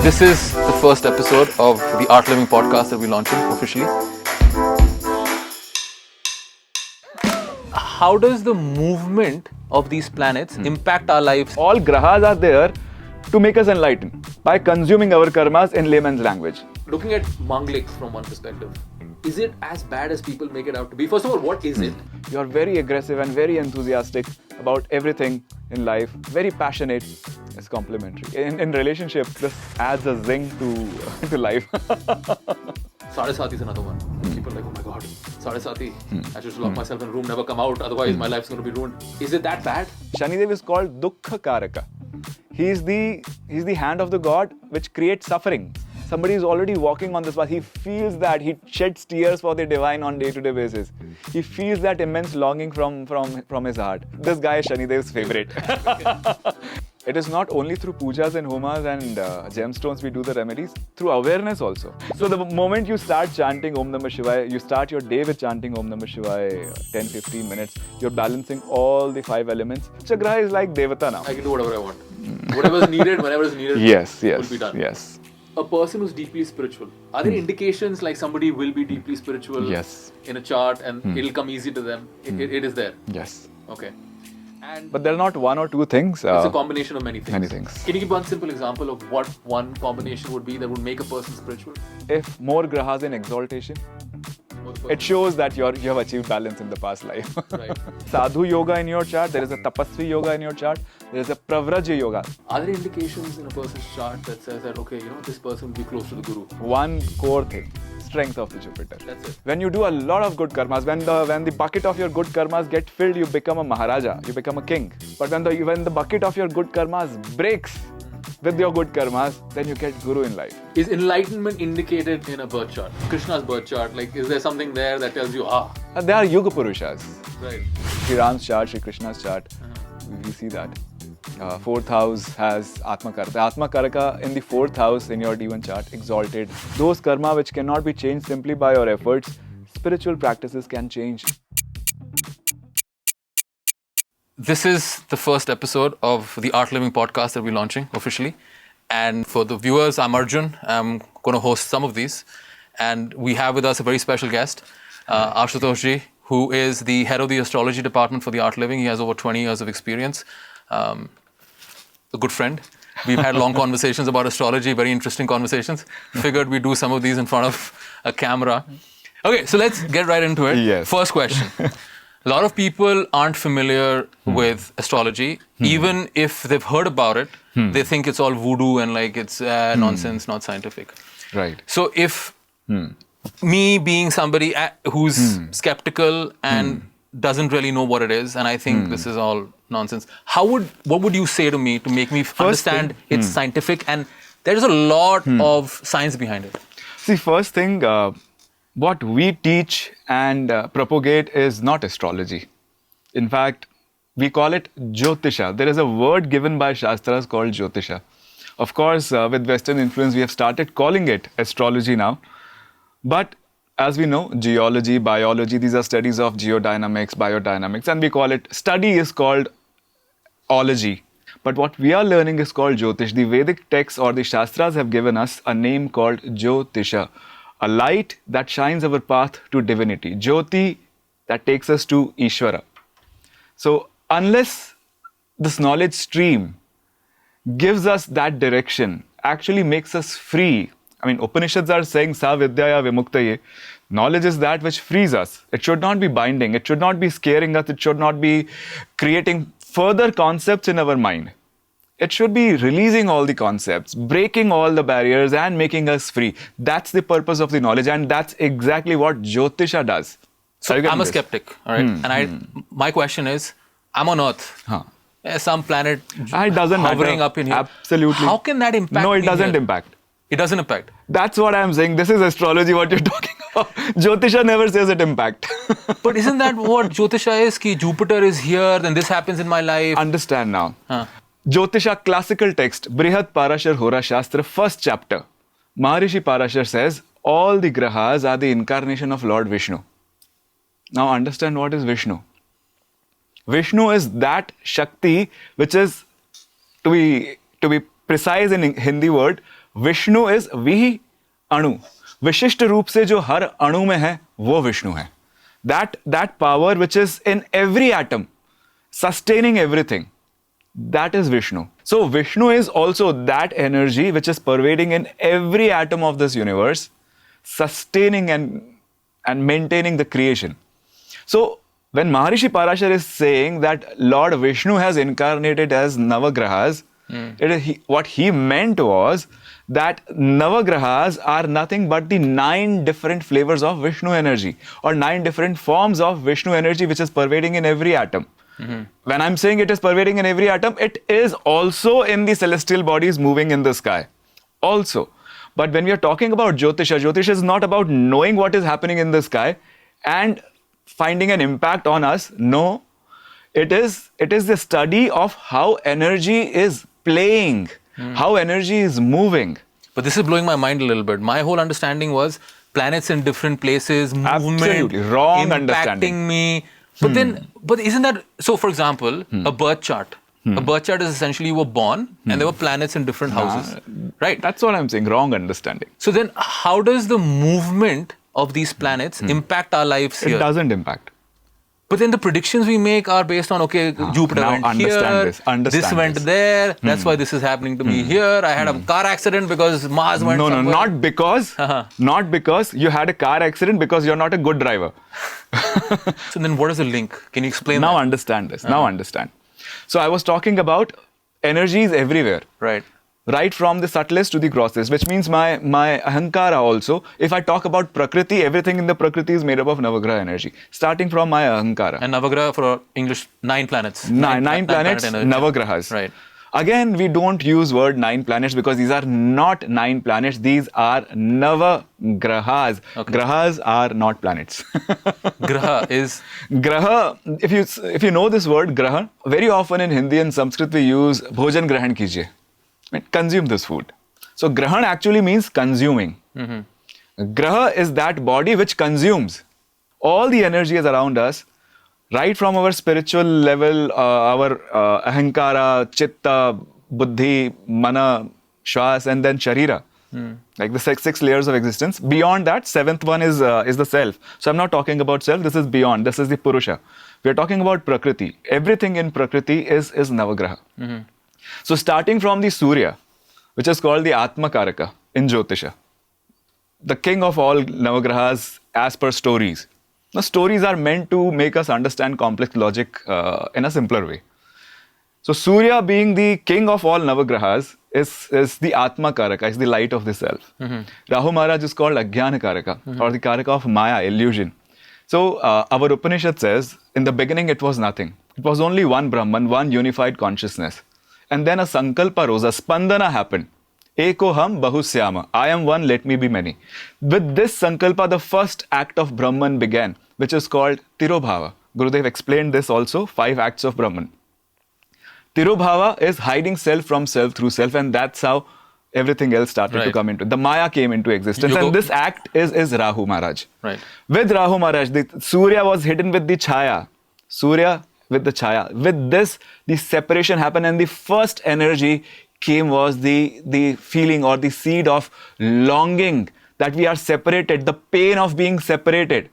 This is the first episode of the Art Living podcast that we're launching officially. How does the movement of these planets impact our lives? All Grahas are there to make us enlightened by consuming our karmas in layman's language. Looking at Manglik from one perspective, is it as bad as people make it out to be? First of all, what is it? You're very aggressive and very enthusiastic about everything in life, very passionate. It's complimentary. In relationships, this adds a zing to life. Sade is another one. People are like, oh my god, Sade. I should lock myself in a room, never come out, otherwise my life's going to be ruined. Is it that bad? Shani is called Dukkha Karaka. He's the hand of the god which creates suffering. Somebody is already walking on this path. He feels that. He sheds tears for the divine on day-to-day basis. He feels that immense longing from his heart. This guy is Shanidev's favorite. It is not only through pujas and homas and gemstones we do the remedies, through awareness also. So the moment you start chanting Om Namah Shivaya, you start your day with chanting Om Namah Shivaya 10-15 minutes, you're balancing all the 5 elements. Chakra is like Devata now. I can do whatever I want. Whatever is needed, whenever is needed, will be done. Yes. A person who's deeply spiritual, are there indications like somebody will be deeply spiritual in a chart and it'll come easy to them? It is there? Yes. Okay. But there are not one or two things. It's a combination of many things. Many things. Can you give one simple example of what one combination would be that would make a person spiritual? If more grahas in exaltation, it shows that you have achieved balance in the past life. Right. Sadhu yoga in your chart, there is a tapasvi yoga in your chart, there is a pravraja yoga. Are there indications in a person's chart that says that, okay, this person will be close to the guru? One core thing, strength of the Jupiter. That's it. When you do a lot of good karmas, when the bucket of your good karmas get filled, you become a maharaja, you become a king. But when the bucket of your good karmas breaks with your good karmas, then you get guru in life. Is enlightenment indicated in a birth chart? Krishna's birth chart, like is there something there that tells you, They are Yuga Purushas. Right. Sri Ram's chart, Sri Krishna's chart, we see that. 4th house has Atma Karaka. Atma Karaka in the 4th house in your D1 chart, exalted. Those karma which cannot be changed simply by your efforts, spiritual practices can change. This is the first episode of the Art Living podcast that we're launching officially. And for the viewers, I'm Arjun. I'm going to host some of these. And we have with us a very special guest, Jyotishi, who is the head of the Astrology department for the Art Living. He has over 20 years of experience. A good friend. We've had long conversations about astrology, very interesting conversations. Figured we'd do some of these in front of a camera. Okay, so let's get right into it. Yes. First question. A lot of people aren't familiar with astrology. Even if they've heard about it, they think it's all voodoo and like it's nonsense, not scientific. Right. So if me being somebody who's skeptical and doesn't really know what it is, and I think this is all nonsense, what would you say to me to make me understand it's scientific and there is a lot of science behind it? See, first thing, what we teach and propagate is not astrology. In fact, we call it Jyotisha. There is a word given by Shastras called Jyotisha. Of course, with Western influence, we have started calling it astrology now. But as we know, geology, biology, these are studies of geodynamics, biodynamics, and we call it, study is called ology. But what we are learning is called Jyotish. The Vedic texts or the Shastras have given us a name called Jyotisha, a light that shines our path to divinity. Jyoti, that takes us to Ishvara. So unless this knowledge stream gives us that direction, actually makes us free. I mean, Upanishads are saying, Sa Vidyaya Vimuktaye. Knowledge is that which frees us. It should not be binding. It should not be scaring us. It should not be creating further concepts in our mind. It should be releasing all the concepts, breaking all the barriers and making us free. That's the purpose of the knowledge, and that's exactly what Jyotisha does. So I'm a skeptic, all right? And my question is, I'm on Earth. Some planet hovering up in here. Absolutely. How can that impact No, it me doesn't here? impact. It doesn't impact. That's what I'm saying. This is astrology, what you're talking about. Jyotisha never says it impact. But isn't that what Jyotisha is? Ki Jupiter is here, then this happens in my life. Understand now. Jyotisha classical text, Brihad Parashar Hora Shastra, first chapter. Maharishi Parashar says, all the grahas are the incarnation of Lord Vishnu. Now understand what is Vishnu. Vishnu is that Shakti which is, to be precise in Hindi word, Vishnu is वी अणु, विशिष्ट रूप से जो हर अणु में है वो विष्णु है. That power which is in every atom, sustaining everything, that is Vishnu. So Vishnu is also that energy which is pervading in every atom of this universe, sustaining and maintaining the creation. So when Maharishi Parashar is saying that Lord Vishnu has incarnated as Navagrahas, what he meant was that Navagrahas are nothing but the 9 different flavors of Vishnu energy, or 9 different forms of Vishnu energy which is pervading in every atom. When I'm saying it is pervading in every atom, it is also in the celestial bodies moving in the sky. Also. But when we are talking about Jyotisha, Jyotisha is not about knowing what is happening in the sky and finding an impact on us. No. It is the study of how energy is playing, how energy is moving. But this is blowing my mind a little bit. My whole understanding was planets in different places, movement, absolutely wrong impacting understanding me. But but isn't that so? For example, a birth chart. A birth chart is essentially you were born and there were planets in different houses, right? That's what I'm saying. Wrong understanding. So then, how does the movement of these planets impact our lives here? It doesn't impact. But then the predictions we make are based on, okay, Jupiter now went understand here, this. Understand this went this. there, that's why this is happening to me here. I had a car accident because Mars went somewhere. No, not because. Not because you had a car accident, because you're not a good driver. So then what is the link? Can you explain now that? Understand this. Now understand. So I was talking about energies everywhere. Right. Right from the subtlest to the grossest, which means my ahankara also. If I talk about Prakriti, everything in the Prakriti is made up of Navagraha energy, starting from my ahankara. And Navagraha for English, 9 planets. Nine planets, planet Navagrahas. Right. Again, we don't use word 9 planets because these are not 9 planets. These are Navagrahas. Okay. Grahas are not planets. Graha is... Graha, if you know this word, Graha, very often in Hindi and Sanskrit we use Bhojan Grahan Kijiye. Consume this food. So Grahan actually means consuming. Graha is that body which consumes all the energies around us, right from our spiritual level, our ahankara, chitta, buddhi, mana, shwas, and then sharira. Like the 6 layers of existence. Beyond that, 7th one is the self. So I'm not talking about self, this is beyond, this is the Purusha. We are talking about Prakriti. Everything in Prakriti is Navagraha. So starting from the Surya, which is called the Atma Karaka in Jyotisha, the king of all Navagrahas as per stories. Now stories are meant to make us understand complex logic in a simpler way. So Surya, being the king of all Navagrahas, is the Atma Karaka, is the light of the self. Rahu Maharaj is called Ajnana Karaka, or the Karaka of Maya, illusion. So our Upanishad says, in the beginning it was nothing. It was only one Brahman, one unified consciousness. And then a Sankalpa rose, a Spandana happened. Eko ham bahusyama. I am one, let me be many. With this Sankalpa, the first act of Brahman began, which is called Tirobhava. Gurudev explained this also, 5 acts of Brahman. Tirobhava is hiding self from self through self, and that's how everything else started to come into. The Maya came into existence, and this act is Rahu Maharaj. Right. With Rahu Maharaj, the Surya was hidden with the Chaya. Surya with the Chaya. With this, the separation happened, and the first energy came was the feeling or the seed of longing that we are separated, the pain of being separated.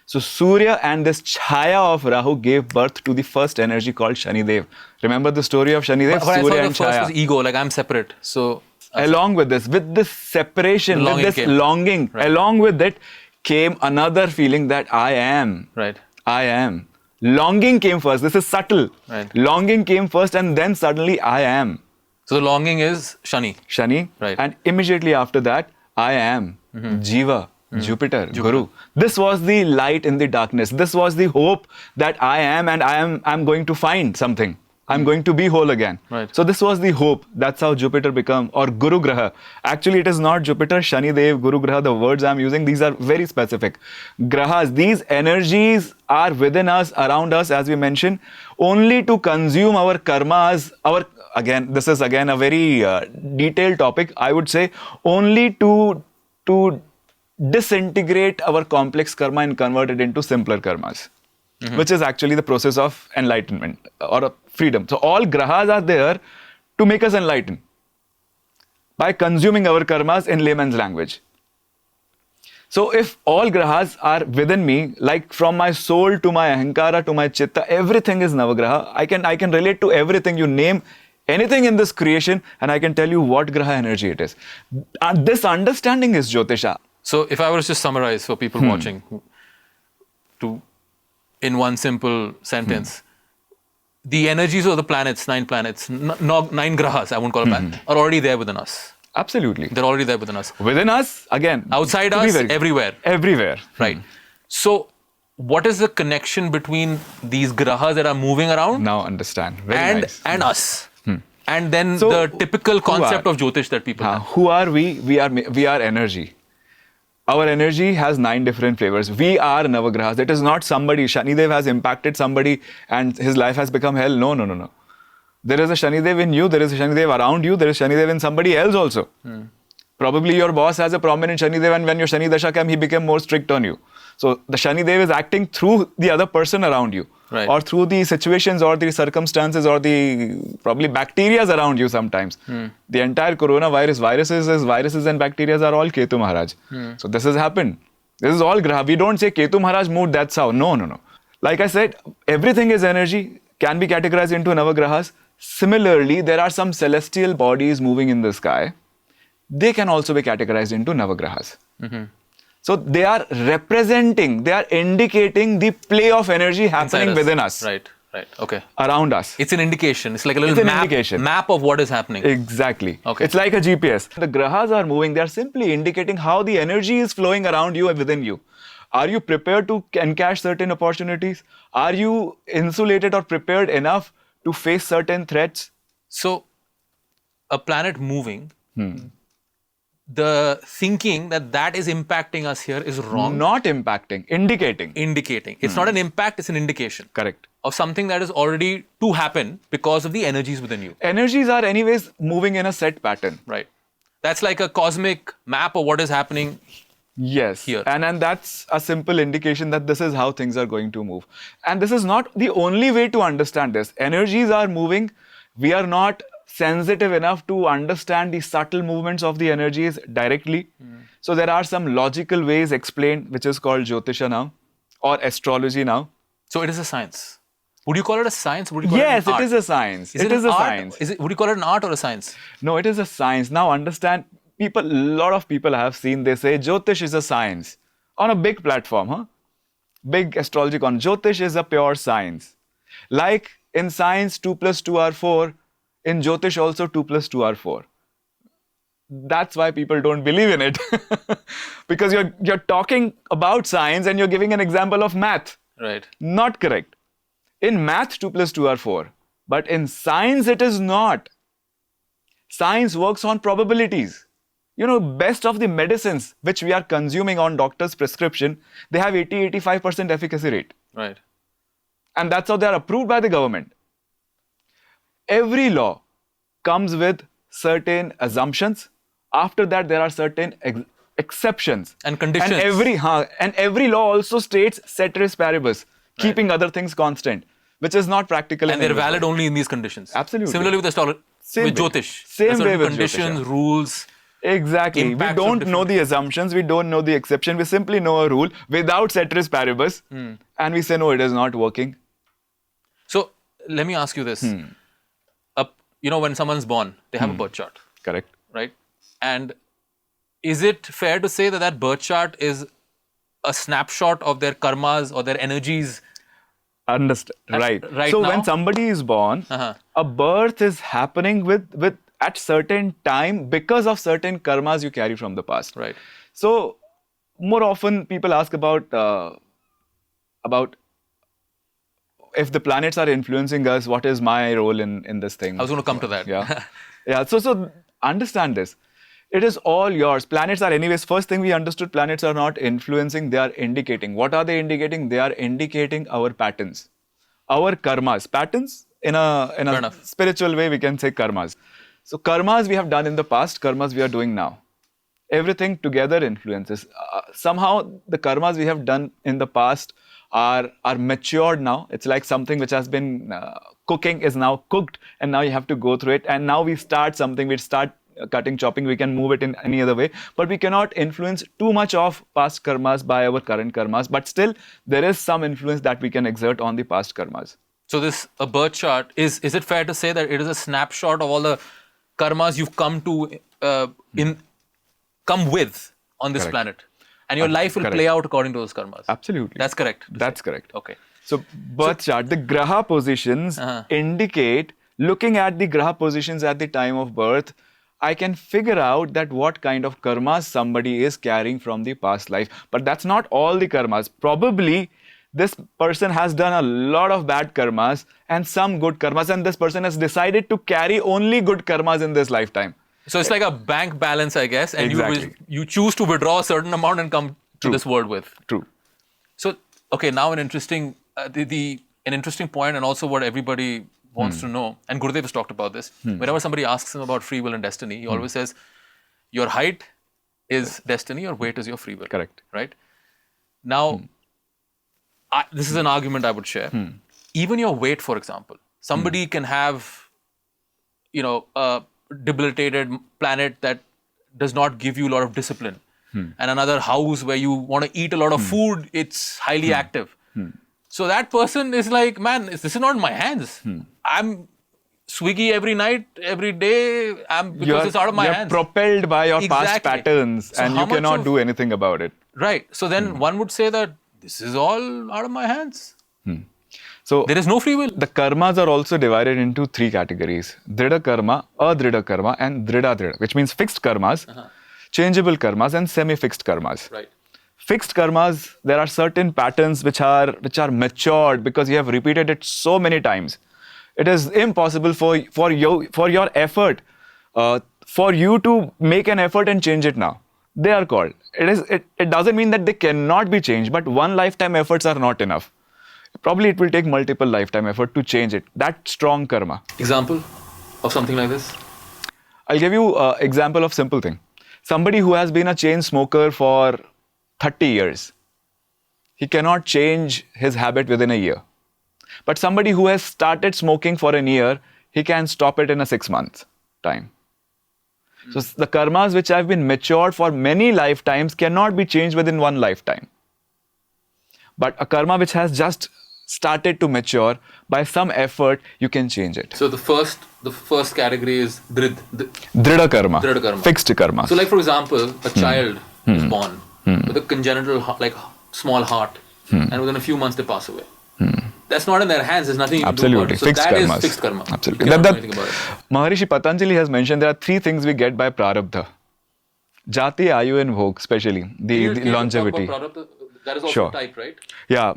So Surya and this Chaya of Rahu gave birth to the first energy called Shani Dev. Remember the story of Shani Dev? But Surya I and thought the first Chaya. was ego, like I'm separate. So along with this separation, with this longing, along with it came another feeling that I am. Right. I am. Longing came first. This is subtle. Right. Longing came first, and then suddenly I am. So the longing is Shani. Shani. Right. And immediately after that, I am. Jiva. Jupiter. Guru. This was the light in the darkness. This was the hope that I am, and I'm going to find something. I'm going to be whole again. Right. So this was the hope. That's how Jupiter became, or Guru Graha. Actually, it is not Jupiter, Shani Dev, Guru Graha. The words I'm using, these are very specific. Grahas, these energies are within us, around us, as we mentioned, only to consume our karmas, this is again a very detailed topic, I would say, only to disintegrate our complex karma and convert it into simpler karmas. Which is actually the process of enlightenment or freedom. So all grahas are there to make us enlightened. by consuming our karmas in layman's language. So if all grahas are within me, like from my soul to my ahankara to my chitta, everything is navagraha. I can relate to everything. You name anything in this creation and I can tell you what graha energy it is. And this understanding is Jyotisha. So if I were to just summarize for people watching in one simple sentence, the energies of the planets, 9 planets, 9 grahas, I won't call it planet, are already there within us. Absolutely. They're already there within us. Within us, again. Outside us, everywhere. Everywhere. Right. So what is the connection between these grahas that are moving around? Now understand. And us. And then the typical concept of Jyotish that people have. Who are we? We are energy. Our energy has 9 different flavors. We are Navagrahas. It is not somebody. Shanidev has impacted somebody and his life has become hell. No. There is a Shanidev in you. There is a Shanidev around you. There is Shanidev in somebody else also. Probably your boss has a prominent Shanidev and when your Shani Dasha came, he became more strict on you. So the Shanidev is acting through the other person around you. Right. Or through the situations or the circumstances or the probably bacteria around you sometimes. The entire coronavirus, viruses and bacteria are all Ketu Maharaj. So this has happened. This is all Graha. We don't say Ketu Maharaj moved, that's how. No. Like I said, everything is energy, can be categorized into Navagrahas. Similarly, there are some celestial bodies moving in the sky. They can also be categorized into Navagrahas. So they are representing, they are indicating the play of energy happening within us. Right. Okay. Around us. It's an indication. It's like a little map of what is happening. Exactly. Okay. It's like a GPS. The grahas are moving. They are simply indicating how the energy is flowing around you and within you. Are you prepared to encash certain opportunities? Are you insulated or prepared enough to face certain threats? So, a planet moving, the thinking that is impacting us here is wrong. Not impacting, indicating. It's not an impact, it's an indication. Correct. Of something that is already to happen because of the energies within you. Energies are anyways moving in a set pattern. Right. That's like a cosmic map of what is happening. Yes. Here. And that's a simple indication that this is how things are going to move. And this is not the only way to understand this. Energies are moving. We are not sensitive enough to understand the subtle movements of the energies directly. So there are some logical ways explained, which is called Jyotisha now, or astrology now. So it is a science. Would you call it a science? Would you call it it is a science. It is a science. Would you call it an art or a science? No, it is a science. Now understand, a lot of people I have seen, they say Jyotish is a science. On a big platform, big astrology con. Jyotish is a pure science. Like in science, 2 plus 2 are 4. In Jyotish also 2 plus 2 are 4. That's why people don't believe in it. Because you're talking about science and you're giving an example of math. Right. Not correct. In math, 2 plus 2 are 4. But in science, it is not. Science works on probabilities. Best of the medicines which we are consuming on doctor's prescription, they have 80-85% efficacy rate. Right. And that's how they are approved by the government. Every law comes with certain assumptions. After that, there are certain exceptions. And conditions. And every law also states ceteris paribus, keeping other things constant, which is not practical. And they're valid only in these conditions. Absolutely. Similarly with astrology, with Jyotish. Same way with conditions, Jyotisha. Rules. Exactly. We don't know the assumptions. We don't know the exception. We simply know a rule without ceteris paribus. And we say, no, it is not working. So, let me ask you this. When someone's born, they have a birth chart. Correct. Right? And is it fair to say that birth chart is a snapshot of their karmas or their energies? Understood. Right. So now? When somebody is born, a birth is happening with at certain time because of certain karmas you carry from the past. Right. So more often people ask about if the planets are influencing us, what is my role in this thing? I was going to come to that. Yeah. So understand this. It is all yours. Planets are anyways, first thing we understood, planets are not influencing, they are indicating. What are they indicating? They are indicating our patterns, our karmas. Patterns, in a spiritual way, we can say karmas. So karmas we have done in the past, karmas we are doing now. Everything together influences. Somehow the karmas we have done in the past are matured now. It's like something which has been cooking is now cooked, and now you have to go through it. And now we start something, we start cutting, chopping, we can move it in any other way. But we cannot influence too much of past karmas by our current karmas. But still, there is some influence that we can exert on the past karmas. So a birth chart, is it fair to say that it is a snapshot of all the karmas you've come to come with on this Correct. planet? And your life will Correct. play out according to those karmas. Absolutely. That's correct. That's correct. Okay. So birth chart, the Graha positions indicate, looking at the Graha positions at the time of birth, I can figure out that what kind of karmas somebody is carrying from the past life. But that's not all the karmas. Probably this person has done a lot of bad karmas and some good karmas, and this person has decided to carry only good karmas in this lifetime. So it's like a bank balance, I guess, and Exactly. you choose to withdraw a certain amount and come to this world with. True. So, okay, now an interesting point, and also what everybody wants to know, and Gurudev has talked about this. Whenever somebody asks him about free will and destiny, he always says, your height is destiny, your weight is your free will. Correct. Right? Now, this is an argument I would share. Even your weight, for example, somebody can have, a debilitated planet that does not give you a lot of discipline, and another house where you want to eat a lot of food, it's highly active. So that person is like, man, this is not in my hands. I'm swiggy every night, every day, because it's out of my hands. You're propelled by your past Exactly. patterns, So and how you much cannot of- do anything about it. Right. So then one would say that this is all out of my hands. So There is no free will. the karmas are also divided into three categories: Dhrida karma, Adhrida karma, and Dhrida Dhrida, which means fixed karmas, changeable karmas, and semi-fixed karmas. Right. Fixed karmas, there are certain patterns which are matured because you have repeated it so many times. It is impossible for your effort, for you to make an effort and change it now. They are called. It doesn't mean that they cannot be changed, but one lifetime efforts are not enough. Probably it will take multiple lifetime effort to change it. That strong karma. Example of something like this? I'll give you an example of simple thing. Somebody who has been a chain smoker for 30 years, he cannot change his habit within a year. But somebody who has started smoking for a year, he can stop it in a 6 month time. So the karmas which have been matured for many lifetimes cannot be changed within one lifetime. But a karma which has just started to mature, by some effort, you can change it. So the first category is Dhrida karma. Dhrida karma. Fixed karma. So like for example, a child is born with a congenital small heart, and within a few months they pass away. That's not in their hands. There's nothing you can do about Absolutely. it. So Fixed that is karmas. fixed karma. Absolutely. You cannot do anything about it. Maharishi Patanjali has mentioned there are three things we get by prarabdha. Jati, Ayu and Bhog, especially the longevity. That is also Sure. type, right? Yeah.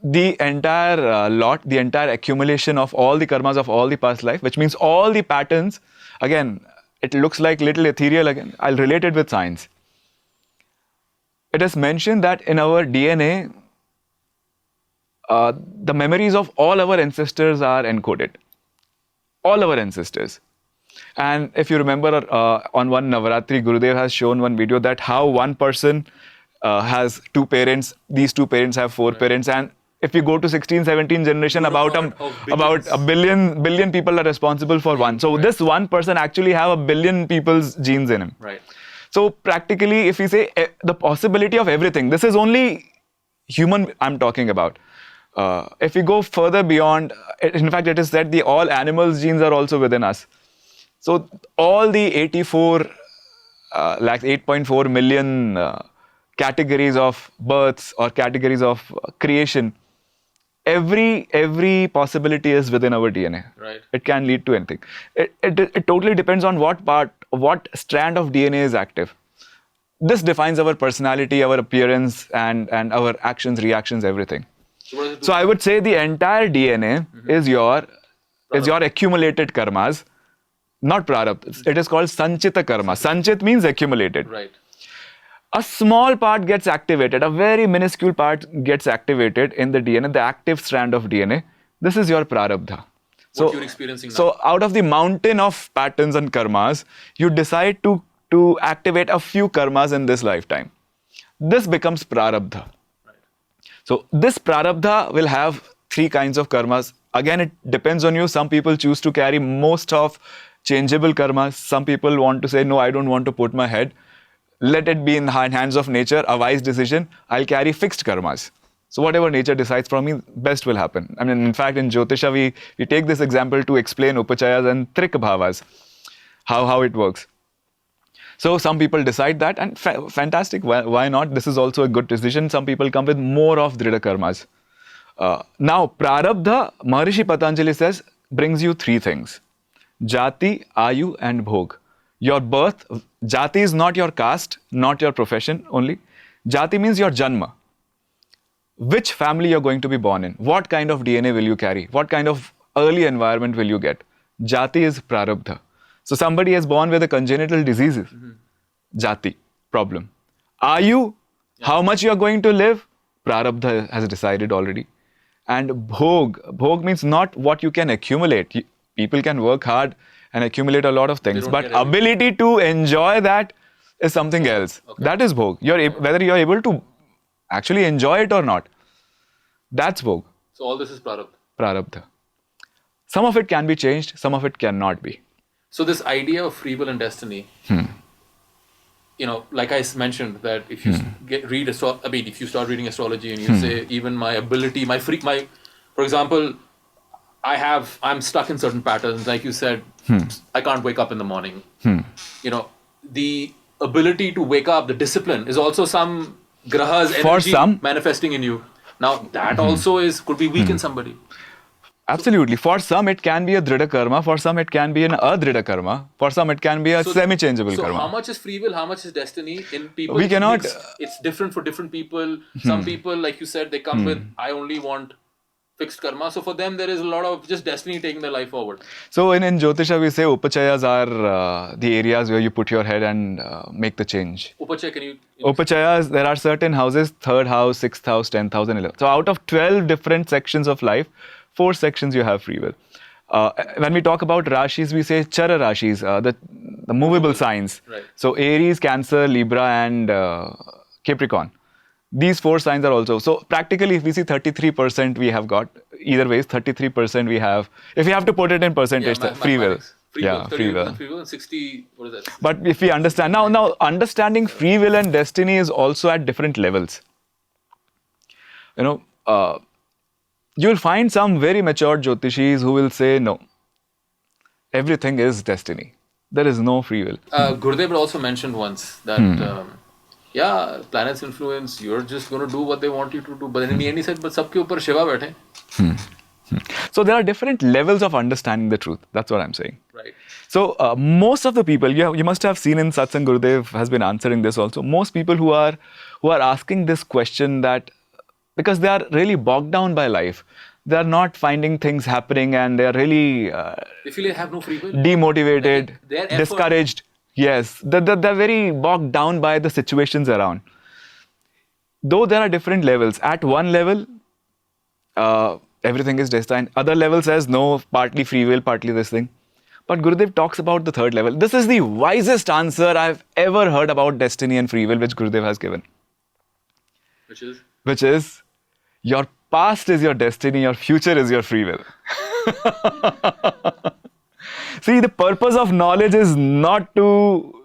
The entire the entire accumulation of all the karmas of all the past life, which means all the patterns, again, it looks like little ethereal again. I'll relate it with science. It is mentioned that in our DNA, the memories of all our ancestors are encoded. All our ancestors. And if you remember on one Navaratri, Gurudev has shown one video that how one person has two parents, these two parents have four parents, and if you go to 16, 17 generation, about a billion people are responsible for one. So this one person actually have a billion people's genes in him. Right. So practically, if we say the possibility of everything, this is only human I'm talking about. If we go further beyond, in fact, it is said the all animals' genes are also within us. So all the 8.4 million categories of births or categories of creation, every possibility is within our DNA. Right. It can lead to anything. It totally depends on what strand of DNA is active. This defines our personality, our appearance, and our actions, reactions, everything. So I would say the entire DNA is your accumulated karmas, not prarabdha. It is called sanchita karma. Sanchit means accumulated. Right. A small part gets activated, a very minuscule part gets activated in the DNA, the active strand of DNA. This is your prarabdha. What you're experiencing now. So out of the mountain of patterns and karmas, you decide to activate a few karmas in this lifetime. This becomes prarabdha. Right. So this prarabdha will have three kinds of karmas. Again, it depends on you. Some people choose to carry most of changeable karmas. Some people want to say, no, I don't want to put my head. Let it be in the hands of nature, a wise decision. I'll carry fixed karmas. So whatever nature decides for me, best will happen. I mean, in fact, in Jyotisha, we take this example to explain upachayas and trik bhavas, how it works. So some people decide that, and fantastic, why not? This is also a good decision. Some people come with more of drida karmas. Now, prarabdha, Maharishi Patanjali says, brings you three things. Jati, Ayu and Bhog. Your birth, Jati is not your caste, not your profession only. Jati means your janma. Which family you're going to be born in. What kind of DNA will you carry? What kind of early environment will you get? Jati is prarabdha. So somebody is born with a congenital disease. Jati, problem. Ayu, how much you are going to live? Prarabdha has decided already. And bhog means not what you can accumulate. People can work hard and accumulate a lot of things, but ability to enjoy that is something else. Okay. That is bhog. Whether you're able to actually enjoy it or not, that's bhog. So all this is prarabdha. Prarabdha. Some of it can be changed, some of it cannot be. So this idea of free will and destiny, like I mentioned, that if you if you start reading astrology and you say even my ability, for example, I'm stuck in certain patterns, like you said, I can't wake up in the morning. The ability to wake up, the discipline is also some Grahas energy manifesting in you. Now that also could be weak in somebody. Absolutely. For some, it can be a drida karma. For some, it can be an adrida karma. For some, it can be a semi-changeable karma. So how much is free will? How much is destiny in people? We cannot... It's different for different people. Some people, like you said, they come with, I only want fixed karma. So for them, there is a lot of just destiny taking their life forward. So in Jyotisha, we say upachayas are the areas where you put your head and make the change. Upachaya, can you... Upachayas, there are certain houses, 3rd house, 6th house, 10th house and 11th. So out of 12 different sections of life, 4 sections you have free will. When we talk about Rashis, we say Chara Rashis, the movable signs. Right. So Aries, Cancer, Libra and Capricorn. These 4 signs are also. So practically if we see 33% we have got, either ways 33% we have. If you have to put it in percentage, free will. Free will and 60, what is that? But if we understand, now understanding free will and destiny is also at different levels. You'll find some very mature Jyotishis who will say, no, everything is destiny. There is no free will. Gurudev also mentioned once that, planets influence, you're just going to do what they want you to do. But in the end he said, but sabke upar Shiva baithe. So there are different levels of understanding the truth. That's what I'm saying. Right. So most of the people, you must have seen in Satsang, Gurudev has been answering this also. Most people who are asking this question that, because they are really bogged down by life. They are not finding things happening and they are really they feel they have no free will. Demotivated, discouraged. Yes, they're very bogged down by the situations around. Though there are different levels. At one level, everything is destined. Other level says, no, partly free will, partly this thing. But Gurudev talks about the third level. This is the wisest answer I've ever heard about destiny and free will, which Gurudev has given. Which is, your past is your destiny, your future is your free will. See, the purpose of knowledge is not to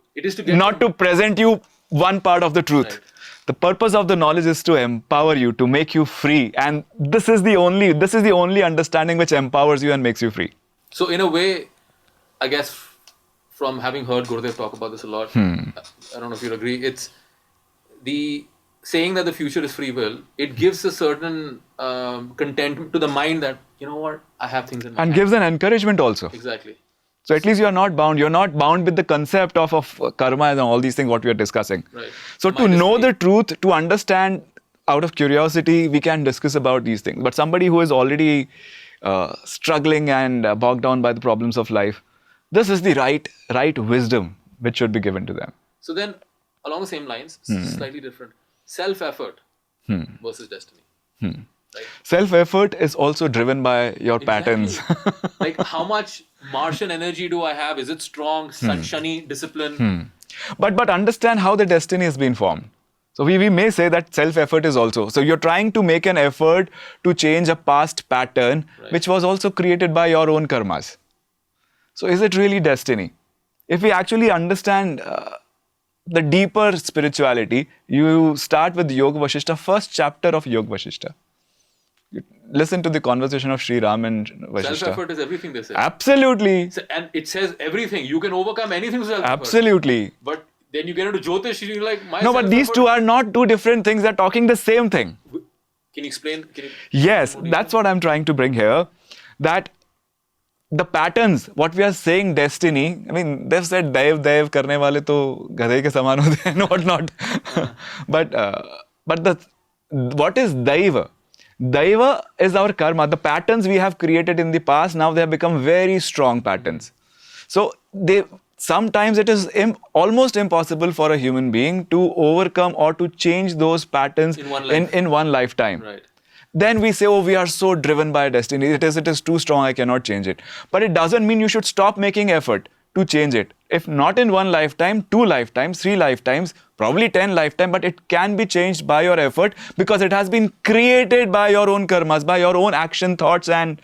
present you one part of the truth. Right. The purpose of the knowledge is to empower you, to make you free. And this is the only understanding which empowers you and makes you free. So in a way, I guess, from having heard Gurudev talk about this a lot, I don't know if you'll agree, it's the saying that the future is free will, it gives a certain contentment to the mind that, you know what, I have things in my hand. And gives an encouragement also. Exactly. So at least you are not bound. You're not bound with the concept of karma and all these things what we are discussing. Right. So to know the truth, to understand out of curiosity, we can discuss about these things. But somebody who is already struggling and bogged down by the problems of life, this is the right wisdom which should be given to them. So then, along the same lines, slightly different. Self-effort versus destiny. Right? Self-effort is also driven by your patterns. Like how much Martian energy do I have? Is it strong? Shani, discipline? But understand how the destiny has been formed. So we may say that self-effort is also. So you're trying to make an effort to change a past pattern which was also created by your own karmas. So is it really destiny? If we actually understand the deeper spirituality, you start with Yoga Vashishta, first chapter of Yoga Vashishta. Listen to the conversation of Sri Ram and Vashishta. Self-effort is everything, they say. Absolutely. And it says everything. You can overcome anything with self-effort. Absolutely. But then you get into Jyotish, you're like, no, but these two are not two different things. They're talking the same thing. Can you explain? Yes, that's what I'm trying to bring here. That the patterns, what we are saying destiny, I mean, they've said Dev karne wale to gadhe ke saman hote hain, not. But what is Daiva? Daiva is our karma. The patterns we have created in the past, now they have become very strong patterns. So sometimes it is almost impossible for a human being to overcome or to change those patterns in one lifetime. Right. Then we say, oh, we are so driven by destiny. It is too strong, I cannot change it. But it doesn't mean you should stop making effort to change it. If not in one lifetime, 2 lifetimes, 3 lifetimes, probably 10 lifetimes, but it can be changed by your effort because it has been created by your own karmas, by your own action, thoughts and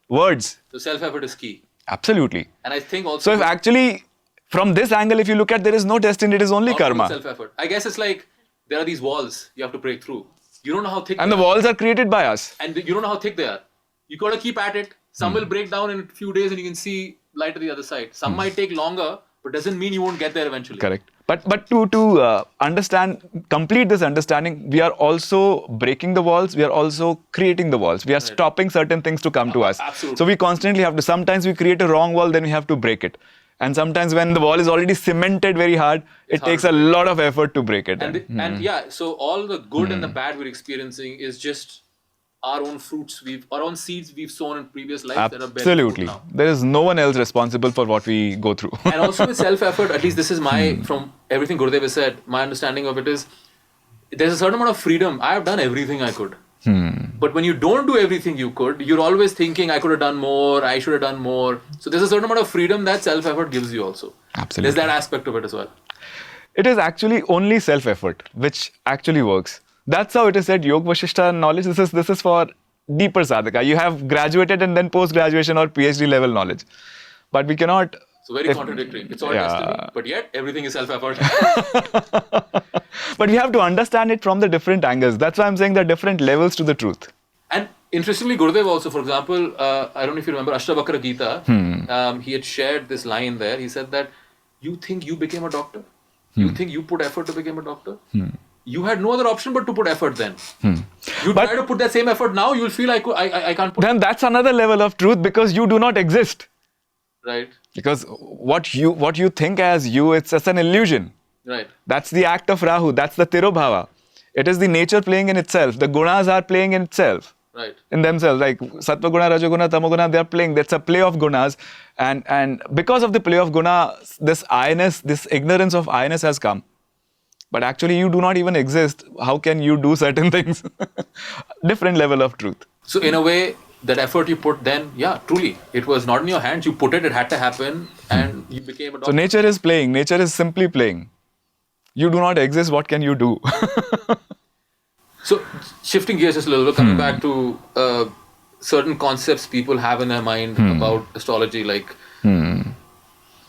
words. So self-effort is key. Absolutely. And I think also... So if actually, from this angle, if you look at, there is no destiny, it is only karma. Self-effort. I guess it's like, there are these walls you have to break through. You don't know how thick and the walls are created by us. And you don't know how thick they are. You got to keep at it. Some will break down in a few days and you can see light at the other side. Some might take longer, but doesn't mean you won't get there eventually. Correct. But to understand, complete this understanding, we are also breaking the walls. We are also creating the walls. We are stopping certain things to come to us. Absolutely. So we constantly have to, sometimes we create a wrong wall, then we have to break it. And sometimes when the wall is already cemented very hard, it takes a lot of effort to break it. And yeah, so all the good and the bad we're experiencing is just our own fruits, our own seeds we've sown in previous lives that are bearing fruit now. There is no one else responsible for what we go through. And also with self-effort, at least this is my, from everything Gurudev has said, my understanding of it is, there's a certain amount of freedom. I have done everything I could. But when you don't do everything you could, you're always thinking, I could have done more, I should have done more. So there's a certain amount of freedom that self-effort gives you also. Absolutely. There's that aspect of it as well. It is actually only self-effort which actually works. That's how it is said, Yoga Vashishta knowledge, this is for deeper sadhaka. You have graduated and then post-graduation or PhD level knowledge. But we cannot... So very contradictory. It's all destiny, but yet everything is self-effort. But we have to understand it from the different angles. That's why I'm saying there are different levels to the truth. And interestingly, Gurudev also, for example, I don't know if you remember Ashtavakra Gita, he had shared this line there. He said that, you think you became a doctor? You think you put effort to become a doctor? You had no other option but to put effort then. You try to put that same effort now, you'll feel I can't put... Then that's another level of truth because you do not exist. Right. Because what you think as you, it's just an illusion. Right. That's the act of Rahu. That's the Tirobhava. It is the nature playing in itself. The gunas are playing in itself. Right. In themselves. Like Sattva Guna, Rajoguna, Tamoguna, they are playing. That's a play of gunas. And because of the play of guna, this I-ness, this ignorance of I-ness has come. But actually you do not even exist. How can you do certain things? Different level of truth. So in a way, that effort you put then, yeah, truly, it was not in your hands. You put it had to happen and you became a doctor. So nature is playing. Nature is simply playing. You do not exist. What can you do? So shifting gears just a little bit, coming back to certain concepts people have in their mind about astrology, like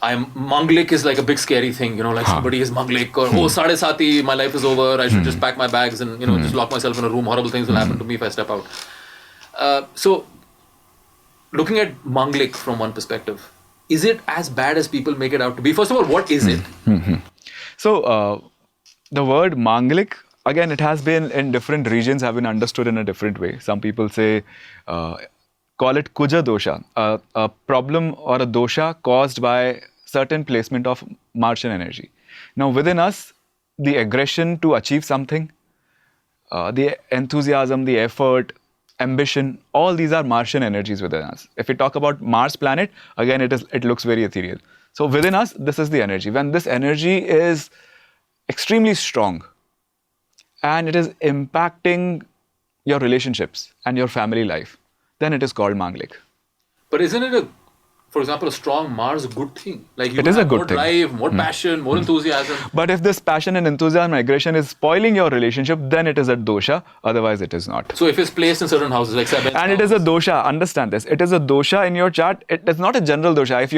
Manglik is like a big scary thing, like somebody is Manglik or oh, Sade Sati, my life is over. I should just pack my bags and just lock myself in a room. Horrible things will happen to me if I step out. So, looking at Manglik from one perspective, is it as bad as people make it out to be? First of all, what is it? So, the word Manglik, again, it has been in different regions, have been understood in a different way. Some people say, call it Kuja dosha, a problem or a dosha caused by certain placement of Martian energy. Now, within us, the aggression to achieve something, the enthusiasm, the effort, ambition, all these are Martian energies within us. If we talk about Mars planet, again, it looks very ethereal. So within us, this is the energy. When this energy is extremely strong and it is impacting your relationships and your family life, then it is called Manglik. But isn't it for example, a strong Mars a good thing? Like you It will is a have good more thing. drive, more passion, more enthusiasm. But if this passion and enthusiasm and aggression is spoiling your relationship, then it is a dosha. Otherwise, it is not. So if it's placed in certain houses, like seven, And it is a dosha. Understand this. It is a dosha in your chart. It is not a general dosha. If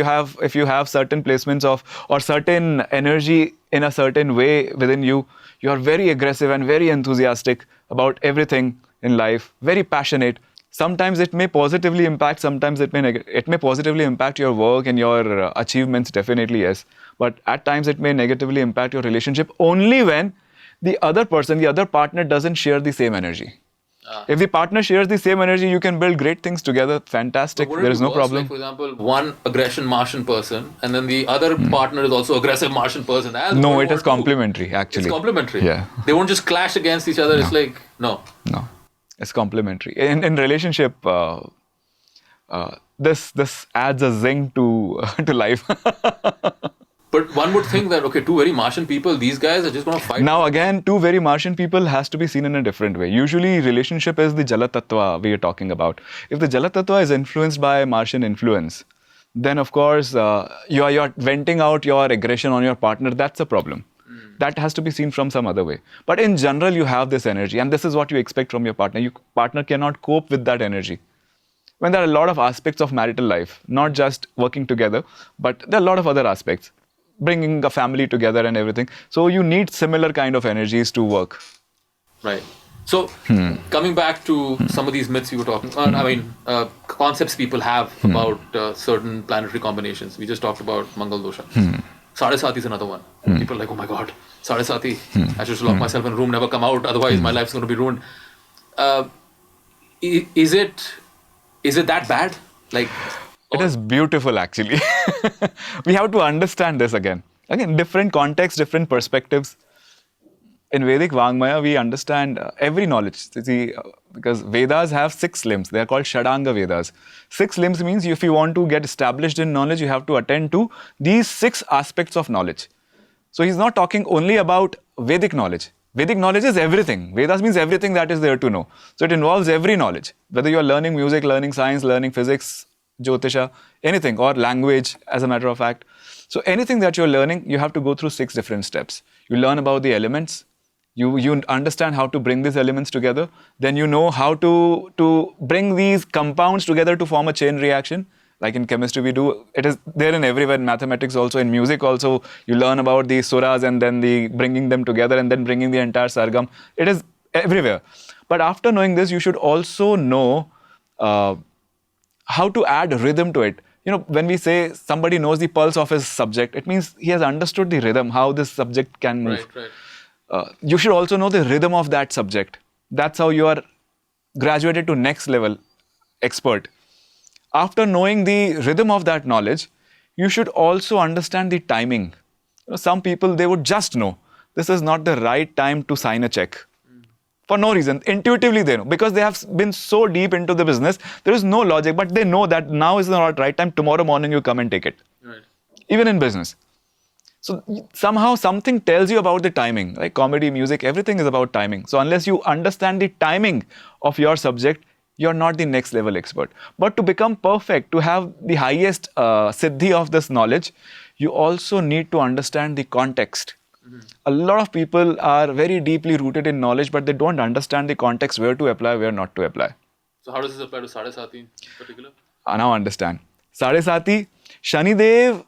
you have certain placements of or certain energy in a certain way within you, you are very aggressive and very enthusiastic about everything in life. Very passionate. Sometimes it may positively impact. Sometimes it may positively impact your work and your achievements. Definitely yes. But at times it may negatively impact your relationship only when the other person, the other partner doesn't share the same energy. If the partner shares the same energy, you can build great things together. Fantastic. Wouldn't There it is be no worse, problem. Like, for example, one aggression Martian person, and then the other partner is also aggressive Martian person. No, World it is War II. complementary, actually. It's complementary. Yeah. They won't just clash against each other. It's like, no. No, it's complementary. In relationship, this adds a zing to to life. But one would think that, okay, two very Martian people, these guys are just going to fight. Now again, two very Martian people has to be seen in a different way. Usually, relationship is the Jala Tattva we are talking about. If the Jala Tattva is influenced by Martian influence, then of course you are venting out your aggression on your partner. That's a problem. That has to be seen from some other way. But in general, you have this energy, and this is what you expect from your partner. Your partner cannot cope with that energy. When there are a lot of aspects of marital life, not just working together, but there are a lot of other aspects, bringing a family together and everything. So you need similar kind of energies to work. Right. So, coming back to some of these myths we were talking about, concepts people have about certain planetary combinations. We just talked about Mangal Dosha. Sade Sati is another one. People are like, oh my God, Sade Sati. I should just lock myself in a room, never come out. Otherwise, my life's going to be ruined. Is it that bad? Like, It is beautiful, actually. We have to understand this again. Again, different contexts, different perspectives. In Vedic Vangmaya, we understand every knowledge. See, because Vedas have 6 limbs. They are called Shadanga Vedas. 6 limbs means if you want to get established in knowledge, you have to attend to these 6 aspects of knowledge. So he's not talking only about Vedic knowledge. Vedic knowledge is everything. Vedas means everything that is there to know. So it involves every knowledge. Whether you are learning music, learning science, learning physics, Jyotisha, anything, or language, as a matter of fact. So anything that you're learning, you have to go through 6 different steps. You learn about the elements. You understand how to bring these elements together. Then you know how to bring these compounds together to form a chain reaction. Like in chemistry we do. It is there in everywhere. In mathematics also, in music also. You learn about the suras and then the bringing them together and then bringing the entire sargam. It is everywhere. But after knowing this, you should also know how to add rhythm to it. You know, when we say somebody knows the pulse of his subject, it means he has understood the rhythm, how this subject can move. Right. You should also know the rhythm of that subject. That's how you are graduated to next level expert. After knowing the rhythm of that knowledge, you should also understand the timing. You know, some people, they would just know this is not the right time to sign a check. For no reason. Intuitively they know. Because they have been so deep into the business, there is no logic, but they know that now is not the right time. Tomorrow morning you come and take it. Right. Even in business. So somehow something tells you about the timing. Like comedy, music, everything is about timing. So unless you understand the timing of your subject, you're not the next level expert. But to become perfect, to have the highest siddhi of this knowledge, you also need to understand the context. A lot of people are very deeply rooted in knowledge, but they don't understand the context, where to apply, where not to apply. So how does this apply to Sade Sati in particular? Now understand. Sade Sati, Shani Dev,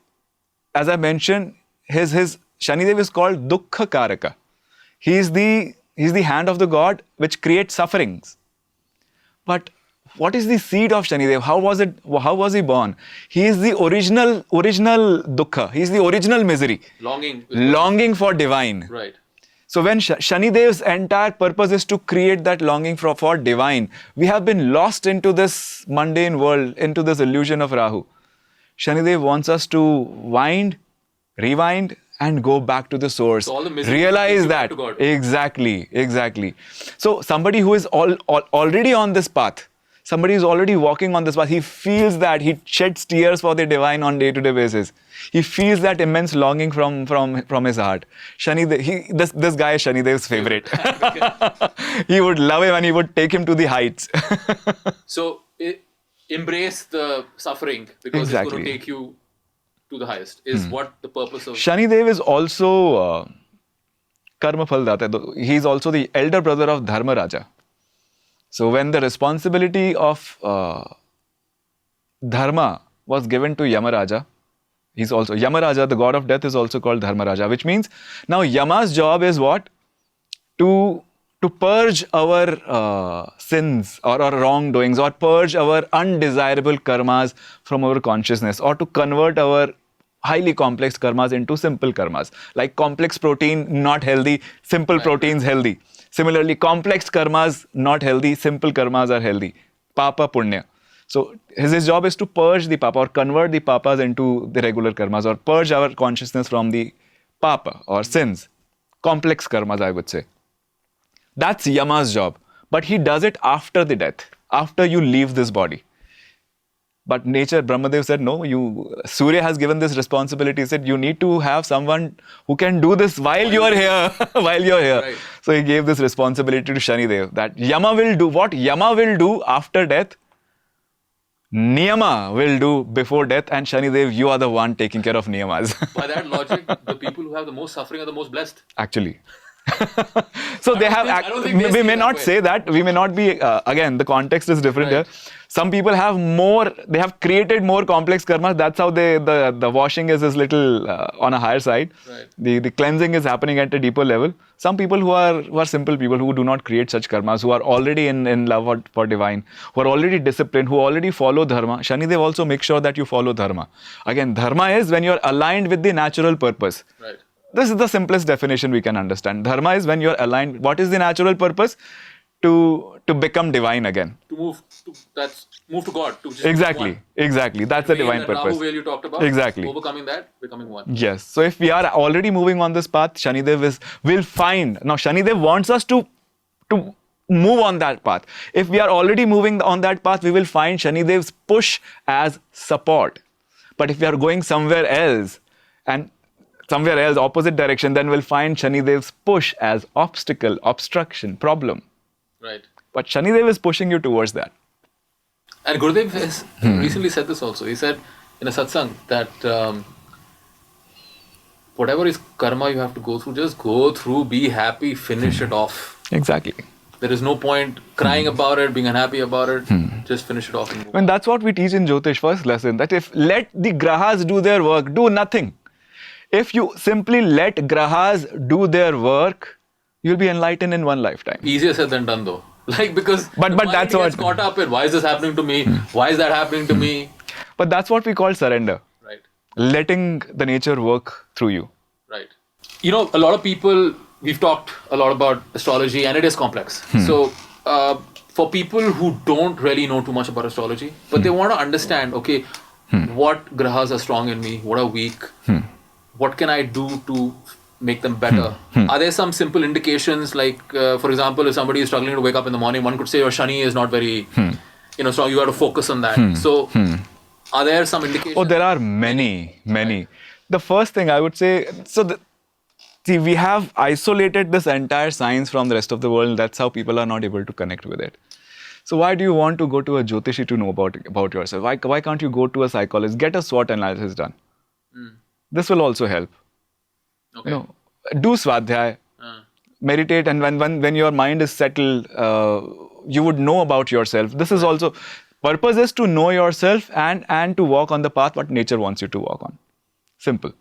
as I mentioned, his Shani Dev is called Dukkha Karaka. He is the hand of the god which creates sufferings. But what is the seed of Shani Dev? How was he born? He is the original dukkha. He is the original misery. Longing for divine. Right. So when Shani Dev's entire purpose is to create that longing for divine, we have been lost into this mundane world, into this illusion of Rahu. Shani Dev wants us to wind, rewind, and go back to the source. So all the misery realize back that. to God. Exactly. So somebody who is already on this path, somebody who's already walking on this path, he feels that, he sheds tears for the divine on day-to-day basis. He feels that immense longing from his heart. This guy is Shani Dev's favorite. He would love him and he would take him to the heights. So embrace the suffering because it's Exactly. going to take you to the highest is what the purpose of... Shani Dev is also Karma Phal Data. He is also the elder brother of Dharma Raja. So when the responsibility of Dharma was given to Yamaraja, he's also Yamaraja, the god of death, is also called Dharmaraja, which means now Yama's job is what? To purge our sins or our wrongdoings, or purge our undesirable karmas from our consciousness, or to convert our highly complex karmas into simple karmas. Like complex protein, not healthy, simple proteins healthy. Similarly, complex karmas not healthy, simple karmas are healthy. Papa, punya. So his job is to purge the papa or convert the papas into the regular karmas, or purge our consciousness from the papa or sins. Complex karmas, I would say. That's Yama's job. But he does it after the death, after you leave this body. But nature, Brahmadev said, no, Surya has given this responsibility. He said, you need to have someone who can do this while you are here, while you're here. Right. So he gave this responsibility to Shani Dev, that Yama will do what Yama will do after death, Niyama will do before death, and Shani Dev, you are the one taking care of Niyamas. By that logic, the people who have the most suffering are the most blessed. Actually. So they have, we may not say that, we may not be, again, the context is different here. Some people have more, they have created more complex karmas. That's how the washing is little on a higher side. Right. The cleansing is happening at a deeper level. Some people who are simple people who do not create such karmas, who are already in love for divine, who are already disciplined, who already follow dharma. Shani Dev also makes sure that you follow dharma. Again, dharma is when you're aligned with the natural purpose. Right. This is the simplest definition we can understand. Dharma is when you're aligned. What is the natural purpose? To become divine again. To move to God. To just Exactly. one. Exactly. That's the divine purpose. Rahu you talked about. Exactly. Overcoming that, becoming one. Yes. So if we are already moving on this path, Shani Dev will find. Now Shani Dev wants us to move on that path. If we are already moving on that path, we will find Shani Dev's push as support. But if we are going somewhere else, opposite direction, then we'll find Shani Dev's push as obstacle, obstruction, problem. Right. But Shani Dev is pushing you towards that. And Gurudev has recently said this also. He said in a satsang that whatever is karma you have to go through, just go through, be happy, finish it off. Exactly. There is no point crying about it, being unhappy about it. Just finish it off. And that's what we teach in Jyotish first lesson, that if let the Grahas do their work, do nothing. If you simply let Grahas do their work, you'll be enlightened in one lifetime. Easier said than done though. Because but that's what gets caught up in why is this happening to me? Why is that happening to me? But that's what we call surrender. Right. Letting the nature work through you. Right. You know, a lot of people, we've talked a lot about astrology and it is complex. So for people who don't really know too much about astrology, but they want to understand, okay, what grahas are strong in me, what are weak, what can I do to make them better? Are there some simple indications, like, for example, if somebody is struggling to wake up in the morning, one could say your Shani is not very, strong, you have to focus on that. So, are there some indications? Oh, there are many. The first thing I would say, we have isolated this entire science from the rest of the world. That's how people are not able to connect with it. So why do you want to go to a Jyotishi to know about yourself? Why can't you go to a psychologist, get a SWOT analysis done? This will also help. Okay. Do Swadhyay, meditate, and when your mind is settled, you would know about yourself. This is also, purpose is to know yourself and to walk on the path what nature wants you to walk on. Simple.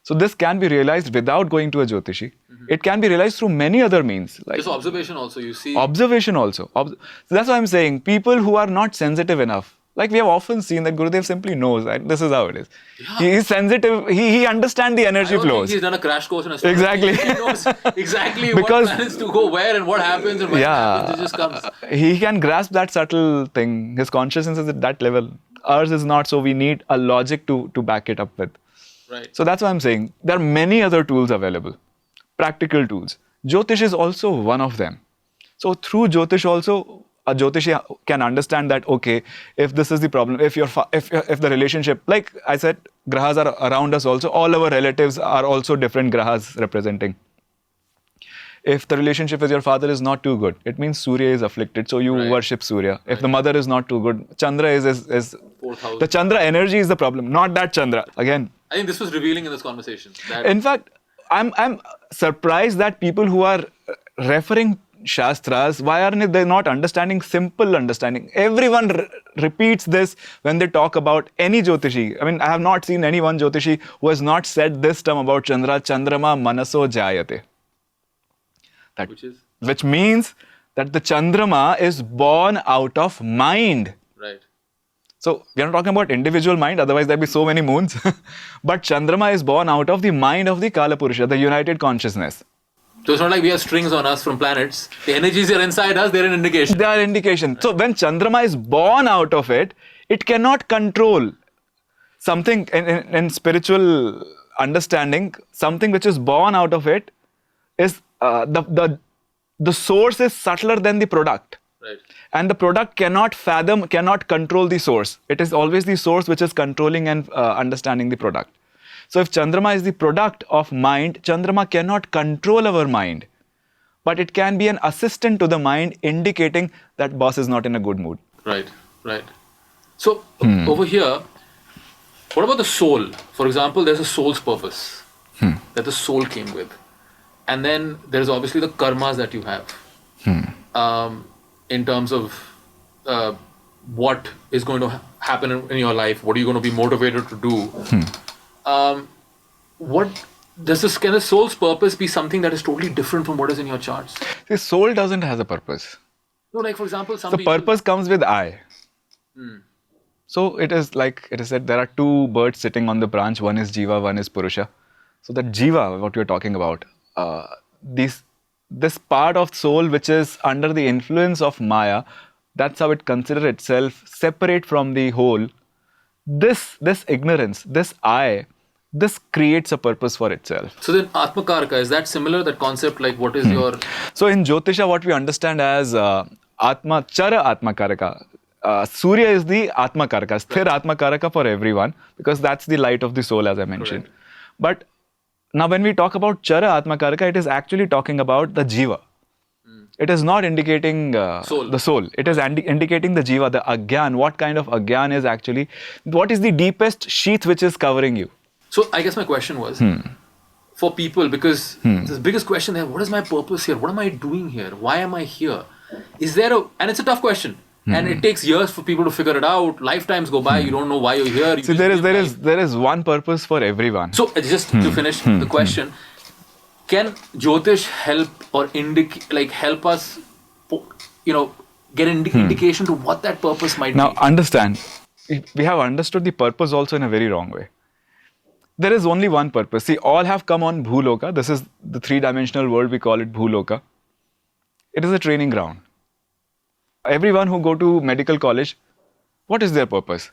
So this can be realized without going to a Jyotishi. It can be realized through many other means. Like just observation also, you see. Observation also. So that's why I'm saying, people who are not sensitive enough, like we have often seen that Gurudev simply knows that this is how it is. Yeah. He is sensitive. He understands the energy flows. He's done a crash course in astrology. Exactly. He knows exactly what planets to go where and what happens and when it happens, it just comes. He can grasp that subtle thing. His consciousness is at that level. Ours is not, so we need a logic to back it up with. Right. So that's why I'm saying there are many other tools available. Practical tools. Jyotish is also one of them. So through Jyotish also, a Jyotishi can understand that, okay, if this is the problem, if the relationship, like I said, grahas are around us also, all our relatives are also different grahas representing. If the relationship with your father is not too good, it means Surya is afflicted, so you worship Surya. If the mother is not too good, Chandra is the Chandra energy is the problem, not that Chandra. Again, I think this was revealing in this conversation. in fact, I'm surprised that people who are referring Shastras, why aren't they not understanding simple understanding? Everyone repeats this when they talk about any Jyotishi. I mean, I have not seen anyone Jyotishi who has not said this term about Chandra, Chandrama Manaso Jayate. Which means that the Chandrama is born out of mind. Right. So, we are not talking about individual mind, otherwise there would be so many moons. But Chandrama is born out of the mind of the Kala Purusha, the united consciousness. So it's not like we have strings on us from planets. The energies are inside us, they're an indication. They are indication. So when Chandrama is born out of it, it cannot control something in spiritual understanding. Something which is born out of it is the source is subtler than the product. Right. And the product cannot fathom, cannot control the source. It is always the source which is controlling and understanding the product. So if Chandrama is the product of mind, Chandrama cannot control our mind. But it can be an assistant to the mind indicating that boss is not in a good mood. Right, right. So over here, what about the soul? For example, there's a soul's purpose that the soul came with. And then there's obviously the karmas that you have in terms of what is going to happen in your life, what are you going to be motivated to do. What does can the soul's purpose be something that is totally different from what is in your charts? The soul doesn't have a purpose. No, like for example, some the people... purpose comes with I. So it is like it is said there are two birds sitting on the branch. One is Jiva, one is Purusha. So that Jiva, what you're talking about, this part of soul which is under the influence of Maya, that's how it considers itself separate from the whole. This ignorance, this I, this creates a purpose for itself. So then Atmakarka, is that similar, that concept, like what is your... So in Jyotisha, what we understand as Atma, Chara Atmakaraka, Surya is the Atmakaraka, Sthir Atmakaraka for everyone, because that's the light of the soul as I mentioned. Correct. But now when we talk about Chara Atmakaraka, it is actually talking about the Jiva. It is not indicating the soul. It is indicating the Jiva, the Agyan. What kind of Agyan is actually, what is the deepest sheath which is covering you? So I guess my question was, for people, because the biggest question there, what is my purpose here? What am I doing here? Why am I here? Is there and it's a tough question. And it takes years for people to figure it out. Lifetimes go by, you don't know why you're here. So there is one purpose for everyone. So just to finish the question, can Jyotish help or help us, get an indication to what that purpose might be? Now understand, we have understood the purpose also in a very wrong way. There is only one purpose. See, all have come on Bhuloka. This is the three-dimensional world, we call it Bhuloka. It is a training ground. Everyone who go to medical college, what is their purpose?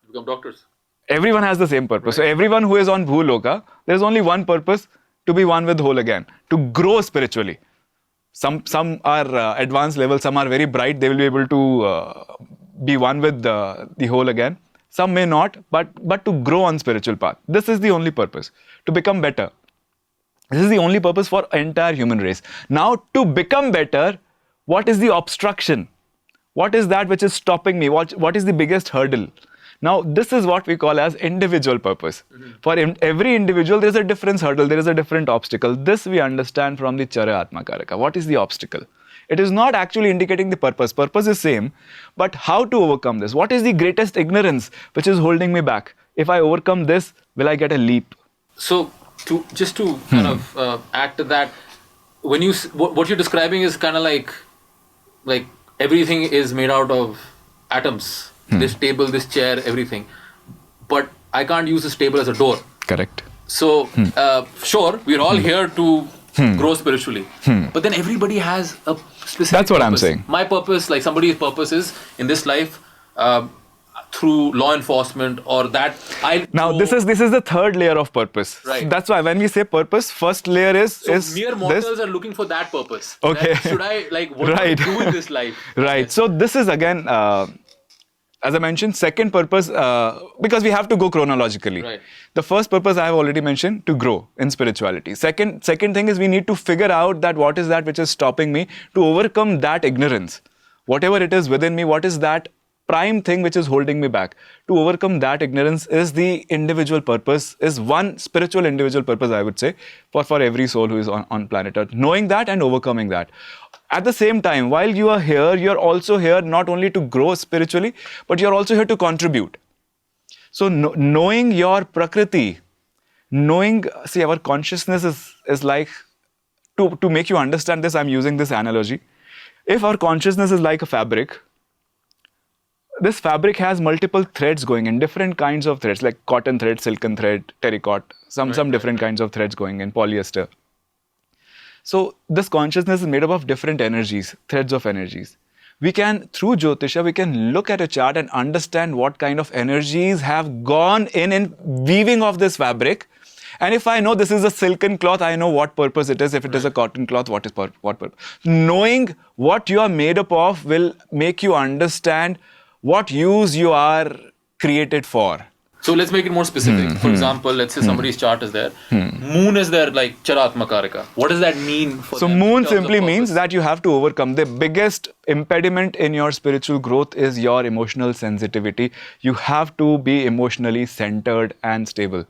Become doctors. Everyone has the same purpose. Right. So everyone who is on Bhuloka, there is only one purpose, to be one with whole again, to grow spiritually. Some are advanced level, some are very bright, they will be able to be one with the whole again. Some may not, but to grow on spiritual path. This is the only purpose, to become better. This is the only purpose for entire human race. Now, to become better, what is the obstruction? What is that which is stopping me? What is the biggest hurdle? Now, this is what we call as individual purpose. For every individual, there is a different hurdle, there is a different obstacle. This we understand from the Chara Atmakaraka. What is the obstacle? It is not actually indicating the purpose. Purpose is same, but how to overcome this? What is the greatest ignorance which is holding me back? If I overcome this, will I get a leap? So, just to kind of add to that, when you what you're describing is kind of like everything is made out of atoms. This table, this chair, everything. But I can't use this table as a door. Correct. So, sure, we're all here to grow spiritually. But then everybody has a specific That's what purpose. I'm saying. My purpose, like somebody's purpose is in this life through law enforcement or that. This is the third layer of purpose. Right. So that's why when we say purpose, first layer is mere mortals are looking for that purpose. Okay. Should I what do I do in this life? Right. Yes. So this is again As I mentioned, second purpose, because we have to go chronologically. Right. The first purpose I have already mentioned, to grow in spirituality. Second thing is we need to figure out that what is that which is stopping me to overcome that ignorance. Whatever it is within me, what is that prime thing which is holding me back? To overcome that ignorance is the individual purpose, is one spiritual individual purpose, I would say, for every soul who is on planet Earth. Knowing that and overcoming that. At the same time, while you are here, you're also here not only to grow spiritually, but you're also here to contribute. So knowing your prakriti, see, our consciousness is like, to make you understand this, I'm using this analogy. If our consciousness is like a fabric, this fabric has multiple threads going in, different kinds of threads, like cotton thread, silken thread, terracotta, some different kinds of threads going in, polyester. So this consciousness is made up of different energies, threads of energies. We can, through Jyotisha, we can look at a chart and understand what kind of energies have gone in weaving of this fabric. And if I know this is a silken cloth, I know what purpose it is. If it is a cotton cloth, what purpose? Knowing what you are made up of will make you understand what use you are created for. So let's make it more specific. For example, let's say somebody's chart is there. Moon is there, like Charatmakarika. What does that mean for So them in moon terms of simply means purpose? that you have to overcome. The biggest impediment in your spiritual growth is your emotional sensitivity. You have to be emotionally centered and stable.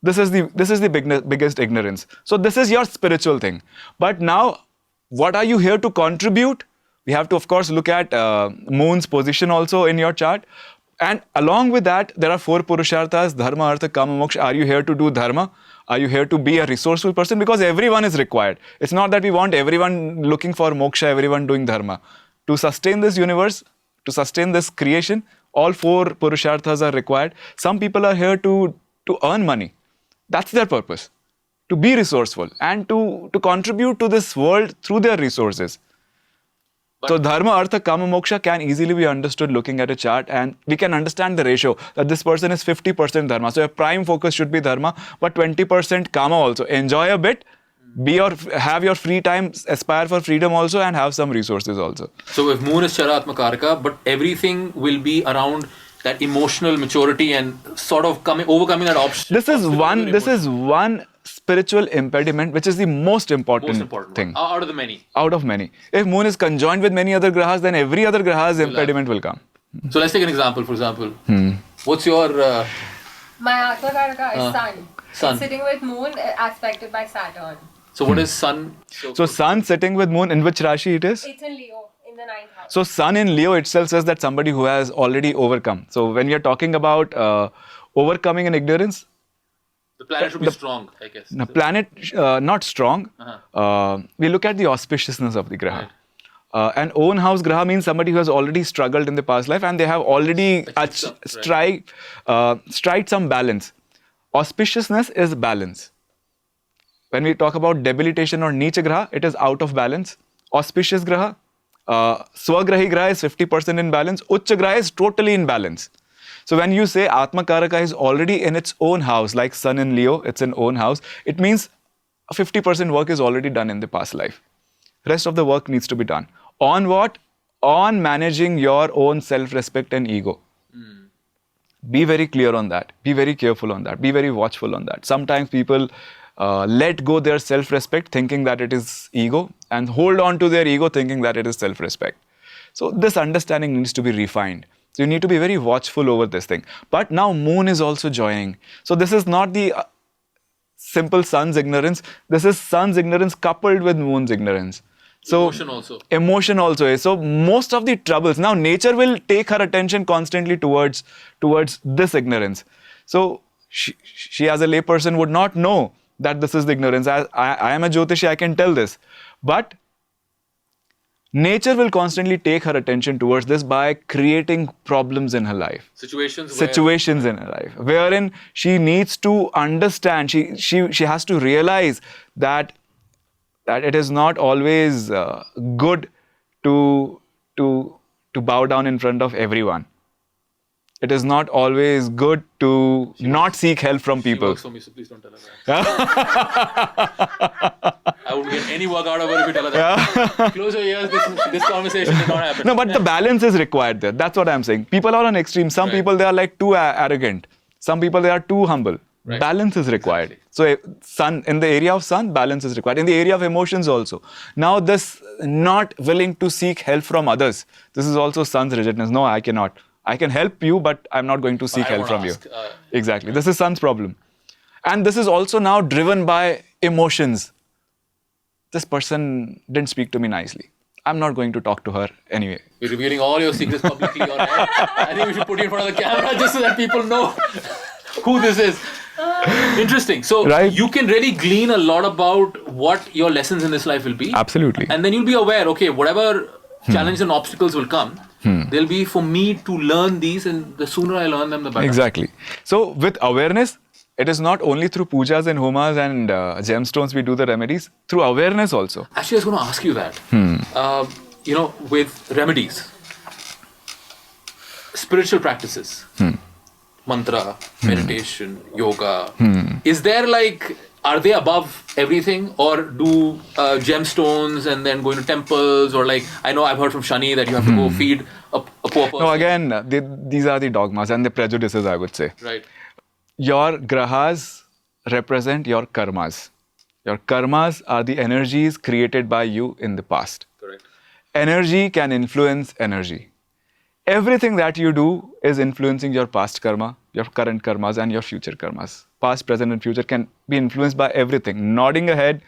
This is the biggest ignorance. So this is your spiritual thing. But now, what are you here to contribute? We have to, of course, look at moon's position also in your chart. And along with that, there are 4 purusharthas, dharma, artha, kama, moksha. Are you here to do dharma? Are you here to be a resourceful person? Because everyone is required. It's not that we want everyone looking for moksha, everyone doing dharma. To sustain this universe, to sustain this creation, all 4 purusharthas are required. Some people are here to earn money. That's their purpose. To be resourceful and to contribute to this world through their resources. So dharma, artha, kama, moksha can easily be understood looking at a chart, and we can understand the ratio that this person is 50% dharma. So your prime focus should be dharma, but 20% kama also. Enjoy a bit, have your free time, aspire for freedom also, and have some resources also. So if moon is Charatmakarika, but everything will be around that emotional maturity and sort of overcoming that option. This is one spiritual impediment, which is the most important thing. Out of the many. Out of many. If moon is conjoined with many other grahas, then every other graha's impediment will come. So let's take an example. For example, what's your... My Atmakaraka is Sun. Sun. It's sitting with Moon, aspected by Saturn. So what is Sun? So Sun sitting with moon, in which Rashi it is? It's in Leo, in the 9th house. So Sun in Leo itself says that somebody who has already overcome. So when we are talking about overcoming an ignorance, The planet should be strong, I guess. the planet not strong. We look at the auspiciousness of the graha. An own house graha means somebody who has already struggled in the past life and they have already strived some balance. Auspiciousness is balance. When we talk about debilitation or Neecha graha, it is out of balance. Auspicious graha, Swagrahi graha is 50% in balance. Ucha graha is totally in balance. So when you say Atmakaraka is already in its own house, like Sun in Leo, it's an own house, it means 50% work is already done in the past life. Rest of the work needs to be done. On what? On managing your own self-respect and ego. Be very clear on that. Be very careful on that. Be very watchful on that. Sometimes people let go their self-respect thinking that it is ego and hold on to their ego thinking that it is self-respect. So this understanding needs to be refined. So you need to be very watchful over this thing. But now moon is also joining. So this is not the simple sun's ignorance. This is sun's ignorance coupled with moon's ignorance. So emotion also is. So most of the troubles, now nature will take her attention constantly towards this ignorance. So she as a layperson would not know that this is the ignorance. I am a Jyotishi, I can tell this. But nature will constantly take her attention towards this by creating problems in her life. Situations in her life. Wherein she needs to understand, she has to realize that it is not always good to bow down in front of everyone. It is not always good to not seek help from people. She works for me, so please don't tell her that. I wouldn't get any work out of it if you tell her that. Close your ears, this conversation did not happen. No, but the balance is required there. That's what I'm saying. People are on extreme. Some people, they are like too arrogant. Some people, they are too humble. Right. Balance is required. Exactly. So in the area of sun, balance is required. In the area of emotions also. Now this not willing to seek help from others. This is also sun's rigidness. No, I cannot. I can help you, but I'm not going to seek help from you. Exactly. This is sun's problem. And this is also now driven by emotions. This person didn't speak to me nicely. I'm not going to talk to her anyway. You're revealing all your secrets publicly on air. I think we should put you in front of the camera just so that people know who this is. Interesting. So you can really glean a lot about what your lessons in this life will be. Absolutely. And then you'll be aware, okay, whatever challenges and obstacles will come, they'll be for me to learn these, and the sooner I learn them, the better. Exactly. So with awareness, it is not only through pujas and homas and gemstones we do the remedies, through awareness also. Actually, I was going to ask you that. With remedies, spiritual practices, mantra, meditation, yoga, is there are they above everything, or do gemstones and then going to temples, or I know I've heard from Shani that you have to go feed a poor person. No, again, these are the dogmas and the prejudices, I would say. Right. Your grahas represent your karmas. Your karmas are the energies created by you in the past. Correct. Energy can influence energy. Everything that you do is influencing your past karma, your current karmas, and your future karmas. Past, present, and future can be influenced by everything. Nodding a head,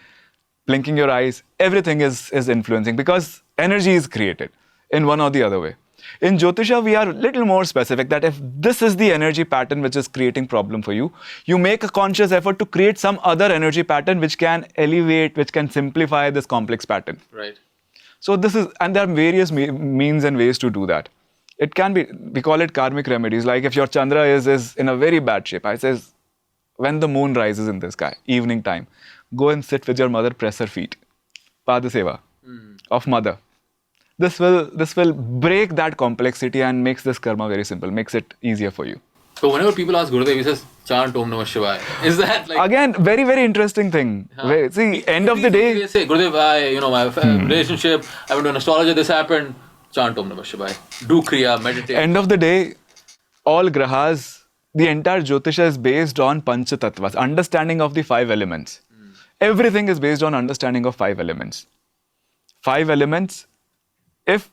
blinking your eyes, everything is influencing, because energy is created in one or the other way. In Jyotisha, we are a little more specific that if this is the energy pattern which is creating problem for you, you make a conscious effort to create some other energy pattern which can elevate, which can simplify this complex pattern. Right. So and there are various means and ways to do that. It can be, we call it karmic remedies. Like if your Chandra is in a very bad shape, I says, when the moon rises in the sky, evening time, go and sit with your mother, press her feet. Padaseva of mother. This will break that complexity and makes this karma very simple, makes it easier for you. So whenever people ask Gurudev, he says, chant Om Namah Shivaya. Is that Again, very, very interesting thing. See, end of the day... They say, Gurudev, my relationship, I went to an astrologer, this happened. Chant Om Namah Shivaya. Do Kriya, meditate. End of the day, all grahas, the entire Jyotisha is based on Pancha Tattvas, understanding of the 5 elements. Everything is based on understanding of 5 elements. 5 elements, if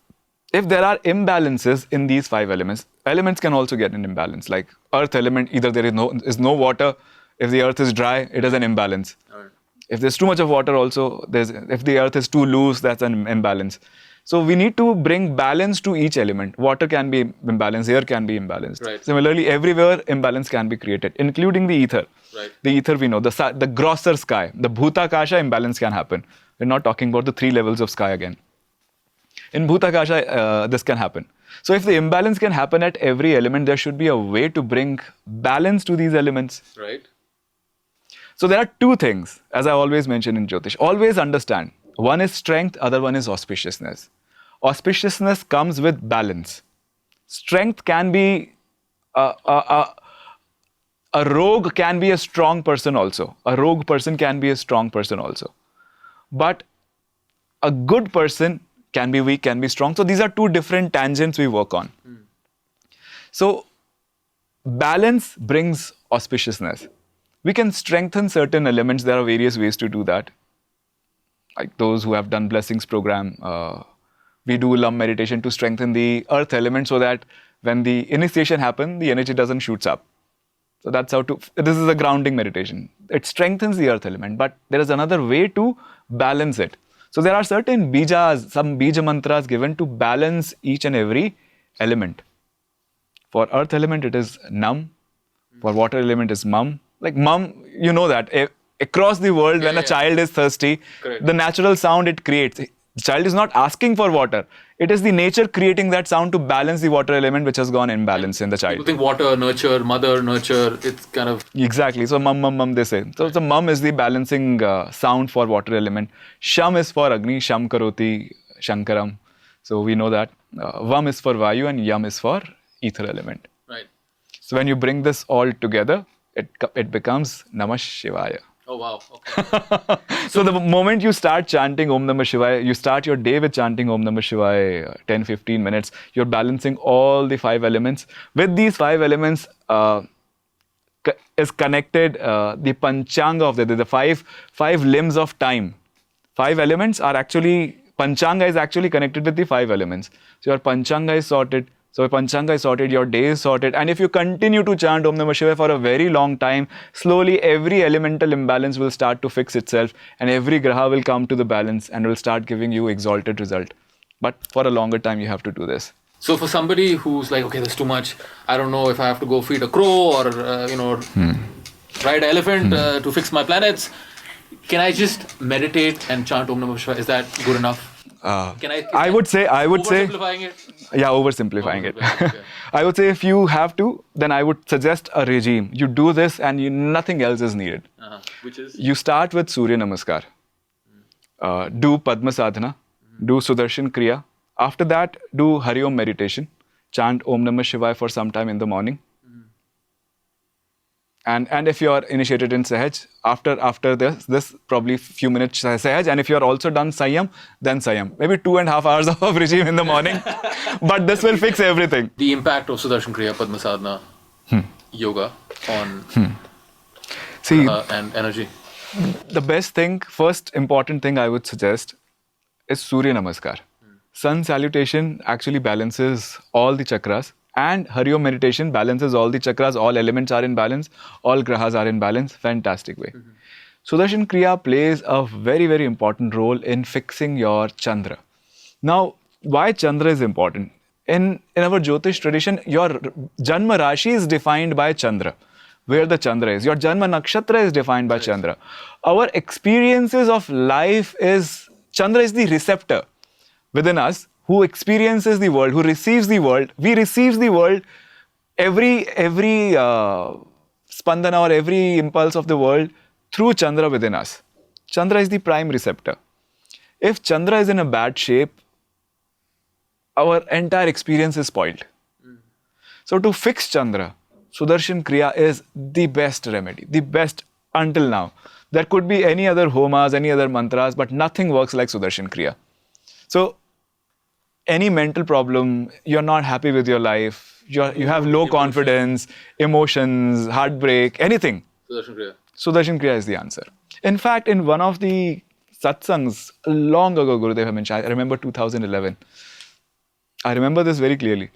there are imbalances in these 5 elements, elements can also get an imbalance. Like earth element, either there is no water. If the earth is dry, it is an imbalance. Right. If there's too much of water also, if the earth is too loose, that's an imbalance. So we need to bring balance to each element. Water can be imbalanced, air can be imbalanced. Right. Similarly, everywhere imbalance can be created, including the ether. Right. The ether we know, the grosser sky, the Bhutakasha imbalance can happen. We're not talking about the 3 levels of sky again. In Bhutakasha, this can happen. So if the imbalance can happen at every element, there should be a way to bring balance to these elements. Right. So there are 2 things, as I always mention in Jyotish. Always understand. One is strength, other one is auspiciousness. Auspiciousness comes with balance. Strength can be, a rogue can be a strong person also. A rogue person can be a strong person also. But a good person can be weak, can be strong. So these are 2 different tangents we work on. So balance brings auspiciousness. We can strengthen certain elements. There are various ways to do that. Like those who have done blessings program, we do Lam meditation to strengthen the earth element so that when the initiation happens, the energy doesn't shoots up. So that's how this is a grounding meditation. It strengthens the earth element, but there is another way to balance it. So there are certain bijas, some bija mantras given to balance each and every element. For earth element, it is Nam. For water element, is Mam. Like Mam, you know that. Across the world, when a child is thirsty, the natural sound it creates. The child is not asking for water. It is the nature creating that sound to balance the water element which has gone imbalance in the child. People think water, nurture, mother, nurture, it's kind of... Exactly. So mum, mum, mum, they say. So the mum is the balancing sound for water element. Sham is for Agni, Sham Karoti, Shankaram. So we know that. Vam is for Vayu and Yam is for ether element. Right. So when you bring this all together, it becomes Namah Shivaya. Oh, wow. Okay. So the moment you start chanting Om Namah Shivaya, you start your day with chanting Om Namah Shivaya 10-15 minutes. You're balancing all the 5 elements. With these 5 elements is connected the Panchanga of the five limbs of time. 5 elements are actually, Panchanga is actually connected with the 5 elements. So your Panchanga is sorted. So if Panchanga is sorted, your day is sorted. And if you continue to chant Om Namah Shivaya for a very long time, slowly every elemental imbalance will start to fix itself and every graha will come to the balance and will start giving you exalted result. But for a longer time, you have to do this. So for somebody who's like, okay, there's too much, I don't know if I have to go feed a crow or, ride an elephant to fix my planets, can I just meditate and chant Om Namah Shivaya? Is that good enough? I would say, oversimplifying it? Yeah, oversimplifying it. Okay. I would say if you have to, then I would suggest a regime. You do this and nothing else is needed. Which is? You start with Surya Namaskar. Do Padma Sadhana. Do Sudarshan Kriya. After that, do Hari Om meditation. Chant Om Namah Shivaya for some time in the morning. And if you are initiated in Sahaj, after this probably few minutes Sahaj, and if you are also done Sanyam, then Sanyam. Maybe 2.5 hours of regime in the morning, but this will fix everything. The impact of Sudarshan Kriya, Padma Sadhana, yoga on and energy. The best thing, first important thing I would suggest is Surya Namaskar. Sun salutation actually balances all the chakras. And Hari Om meditation balances all the chakras, all elements are in balance, all grahas are in balance, fantastic way. Sudarshan Kriya plays a very, very important role in fixing your Chandra. Now, why Chandra is important? In our Jyotish tradition, your Janma Rashi is defined by Chandra, where the Chandra is. Your Janma Nakshatra is defined by Chandra. Our experiences of life is, Chandra is the receptor within us, who experiences the world, who receives the world. We receive the world, every spandana or every impulse of the world through Chandra within us. Chandra is the prime receptor. If Chandra is in a bad shape, our entire experience is spoiled. So to fix Chandra, Sudarshan Kriya is the best remedy, the best until now. There could be any other homas, any other mantras, but nothing works like Sudarshan Kriya. So any mental problem, you're not happy with your life, you have low confidence, emotions, heartbreak, anything. Sudarshan Kriya is the answer. In fact, in one of the satsangs long ago, Gurudev mentioned, I remember 2011. I remember this very clearly.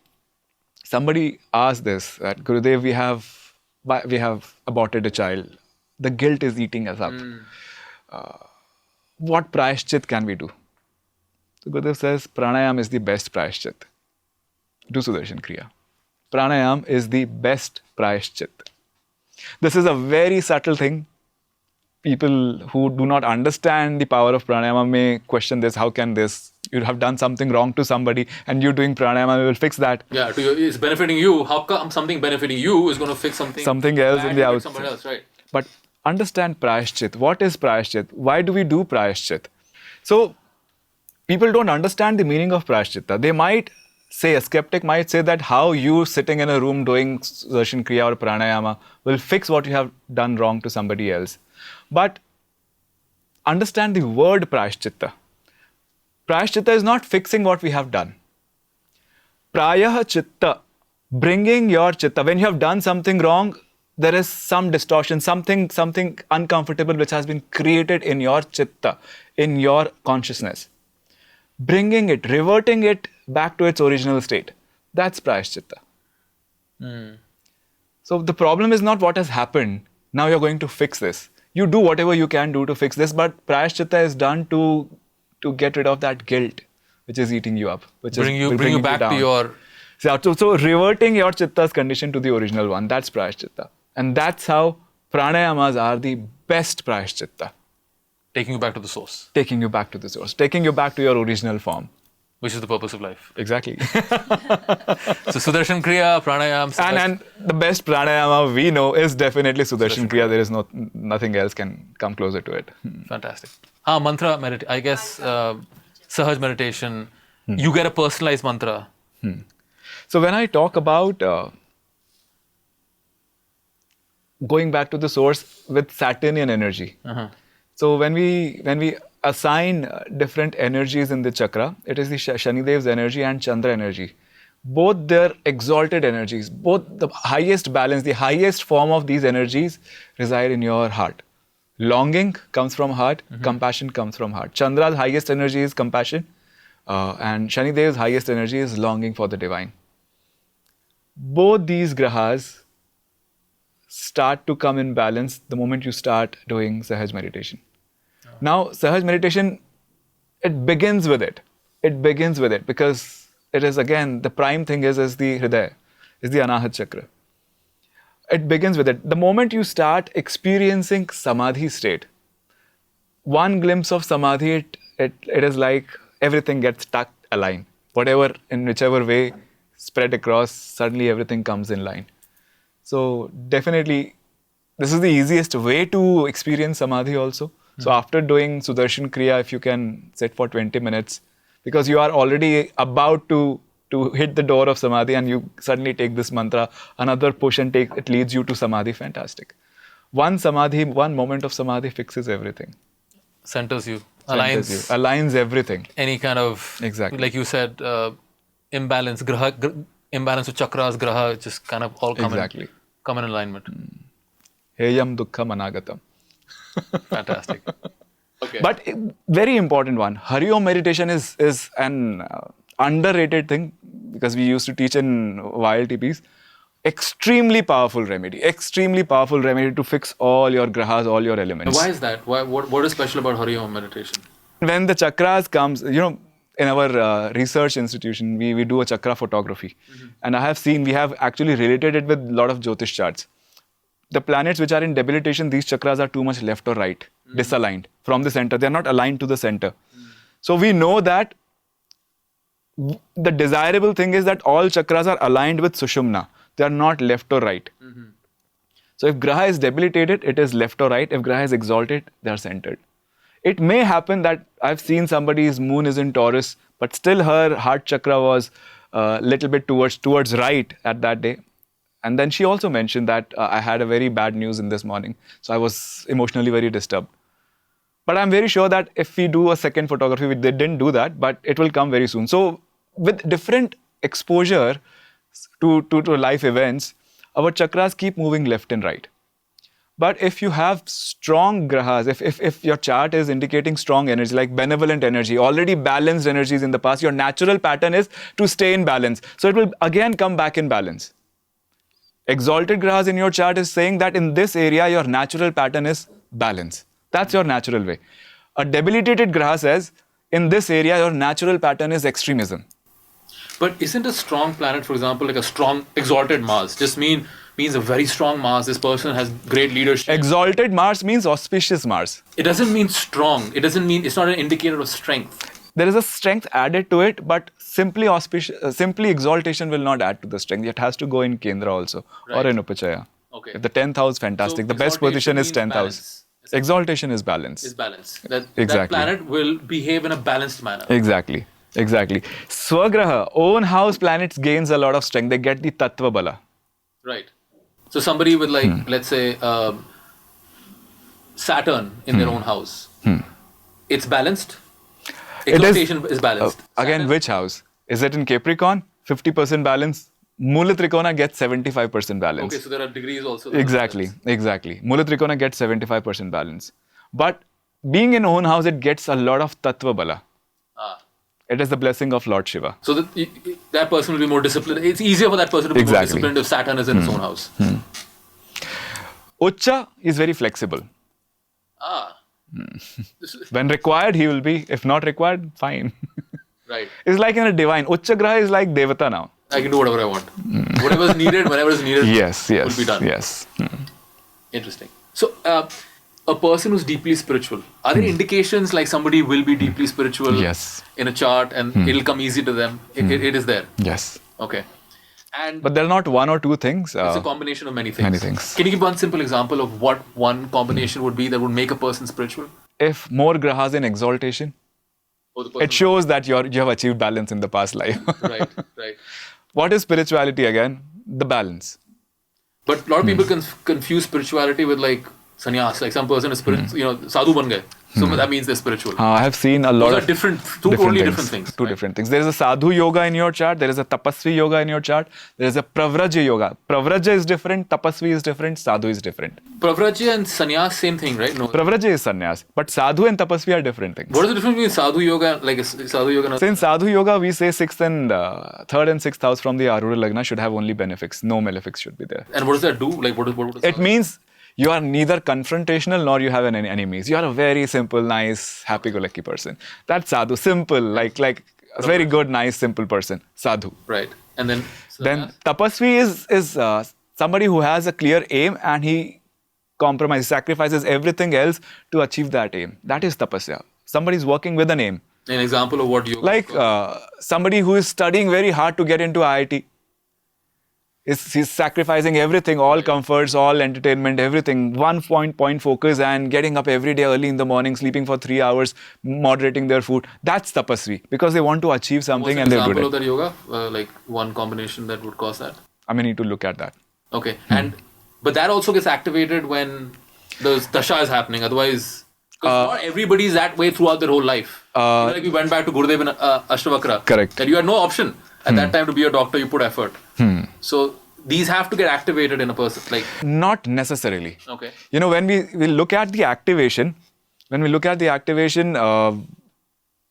Somebody asked this, that Gurudev, we have aborted a child. The guilt is eating us up. What prayashchit can we do? So Gurudev says, pranayam is the best prayashchit. Do Sudarshan Kriya. Pranayam is the best prayashchit. This is a very subtle thing. People who do not understand the power of pranayama may question this. How can this? You have done something wrong to somebody and you doing pranayama will fix that. Yeah, it's benefiting you. How come something benefiting you is going to fix something else in the outside? Somebody else, right? But understand prayashchit. What is prayashchit? Why do we do prayashchit? So, people don't understand the meaning of prayashchitta. They might say, a skeptic might say that how you sitting in a room doing Sudarshan Kriya or pranayama will fix what you have done wrong to somebody else. But understand the word prayashchitta. Prayashchitta is not fixing what we have done. Prayah chitta, bringing your chitta. When you have done something wrong, there is some distortion, something uncomfortable which has been created in your chitta, in your consciousness. Bringing it, reverting it back to its original state. That's prayashchitta. So the problem is not what has happened. Now you're going to fix this. You do whatever you can do to fix this, but prayashchitta is done to get rid of that guilt which is eating you up. Which bring you back to your... So reverting your chitta's condition to the original one, that's prayashchitta. And that's how pranayamas are the best prayashchitta. Taking you back to the source. Taking you back to the source. Taking you back to your original form. Which is the purpose of life. Exactly. So Sudarshan Kriya, pranayam... And the best pranayama we know is definitely Sudarshan Kriya. There is nothing else can come closer to it. Fantastic. Mantra meditation. I guess Sahaj meditation. You get a personalized mantra. So when I talk about going back to the source with Saturnian energy. So when we assign different energies in the chakra, it is the Shani Dev's energy and Chandra energy. Both their exalted energies, both the highest balance, the highest form of these energies reside in your heart. Longing comes from heart, compassion comes from heart. Chandra's highest energy is compassion, and Shani Dev's highest energy is longing for the divine. Both these grahas start to come in balance the moment you start doing Sahaj meditation. Now, Sahaj meditation, it begins with it. It begins with it because it is, again, the prime thing is the Hridaya, is the Anahat Chakra. It begins with it. The moment you start experiencing Samadhi state, one glimpse of Samadhi, it is like everything gets tucked, aligned. Whatever, in whichever way, spread across, suddenly everything comes in line. So definitely, this is the easiest way to experience Samadhi also. So after doing Sudarshan Kriya, if you can sit for 20 minutes, because you are already about to hit the door of Samadhi and you suddenly take this mantra, another push and it leads you to Samadhi, fantastic. One Samadhi, one moment of Samadhi fixes everything. Centers you, aligns everything. Any kind of, exactly, like you said, imbalance, imbalance of chakras, graha, just kind of all come in alignment. Heyam dukkham anagatam. Fantastic. Okay. But very important one, Hari Om meditation is an underrated thing because we used to teach in YLTPs. Extremely powerful remedy to fix all your grahas, all your elements. Why is that? What is special about Hari Om meditation? When the chakras comes, in our research institution, we do a chakra photography. And I have seen, we have actually related it with a lot of Jyotish charts. The planets which are in debilitation, these chakras are too much left or right, disaligned from the center. They are not aligned to the center. So we know that the desirable thing is that all chakras are aligned with Sushumna. They are not left or right. So if Graha is debilitated, it is left or right. If Graha is exalted, they are centered. It may happen that I've seen somebody's moon is in Taurus, but still her heart chakra was a little bit towards right at that day. And then she also mentioned that I had a very bad news in this morning. So I was emotionally very disturbed. But I'm very sure that if we do a second photography, they didn't do that, but it will come very soon. So with different exposure to life events, our chakras keep moving left and right. But if you have strong grahas, if your chart is indicating strong energy, like benevolent energy, already balanced energies in the past, your natural pattern is to stay in balance. So it will again come back in balance. Exalted grahas in your chart is saying that in this area, your natural pattern is balance. That's your natural way. A debilitated graha says, in this area, your natural pattern is extremism. But isn't a strong planet, for example, like a strong exalted Mars, just means a very strong Mars, this person has great leadership? Exalted Mars means auspicious Mars. It doesn't mean strong. It doesn't mean, it's not an indicator of strength. There is a strength added to it, but simply exaltation will not add to the strength. It has to go in Kendra also, or in Upachaya. Okay. If the 10th house, fantastic. So the best position is 10th house. Exaltation is balance. That planet will behave in a balanced manner. Exactly. Swagraha, own house planets gains a lot of strength. They get the Tattva Bala. Right. So somebody with let's say, Saturn in their own house, it's balanced? Exaltation is balanced. Again, which house? Is it in Capricorn? 50% balance. Mula Trikona gets 75% balance. Okay, so there are degrees also. Exactly. Mula Trikona gets 75% balance. But being in own house, it gets a lot of Tattva Bala. It is the blessing of Lord Shiva. So that person will be more disciplined. It's easier for that person to be more disciplined if Saturn is in his own house. Ucha is very flexible. When required, he will be. If not required, fine. Right. It's like in a divine. Ucha Graha is like Devata now. I can do whatever I want. Whatever is needed, whenever is needed, will be done. Yes. Interesting. So, a person who's deeply spiritual, are there indications like somebody will be deeply spiritual in a chart and it'll come easy to them? It is there? Yes. Okay. But there are not one or two things. It's a combination of many things. Can you give one simple example of what one combination would be that would make a person spiritual? If more grahas in exaltation, it shows that you have achieved balance in the past life. Right. What is spirituality again? The balance. But a lot of people confuse spirituality with like sannyas. Like some person is sadhu ban gaye. So that means they're spiritual. I have seen a lot Those of are different, totally different things. Two different things. There is a sadhu yoga in your chart. There is a tapasvi yoga in your chart. There is a pravraja yoga. Pravraja is different. Tapasvi is different. Sadhu is different. Pravraja and sannyas, same thing, right? No. Pravraja is sannyas, but sadhu and tapasvi are different things. What is the difference between sadhu yoga, like sadhu yoga? So in sadhu yoga, we say third and sixth house from the Arudha Lagna should have only benefics. No malefics should be there. And what does that do? Like what does it means you are neither confrontational nor you have any enemies. You are a very simple, nice, happy-go-lucky person. That's sadhu. Simple, like a very good, nice, simple person. Sadhu. Right. And then tapasvi is somebody who has a clear aim and he sacrifices everything else to achieve that aim. That is tapasya. Somebody is working with an aim. An example of what you like somebody who is studying very hard to get into IIT. He's sacrificing everything, all comforts, all entertainment, everything. One point focus and getting up every day early in the morning, sleeping for 3 hours, moderating their food. That's tapasvi because they want to achieve something and they're good at it. What's an example of that yoga? Like one combination that would cause that? I mean, need to look at that. Okay. But that also gets activated when the dasha is happening. Otherwise, because not everybody is that way throughout their whole life. Like we went back to Gurudev in Ashtavakra. Correct. That you had no option at that time to be a doctor. You put effort. So these have to get activated in a person. Like not necessarily. Okay. When we look at the activation,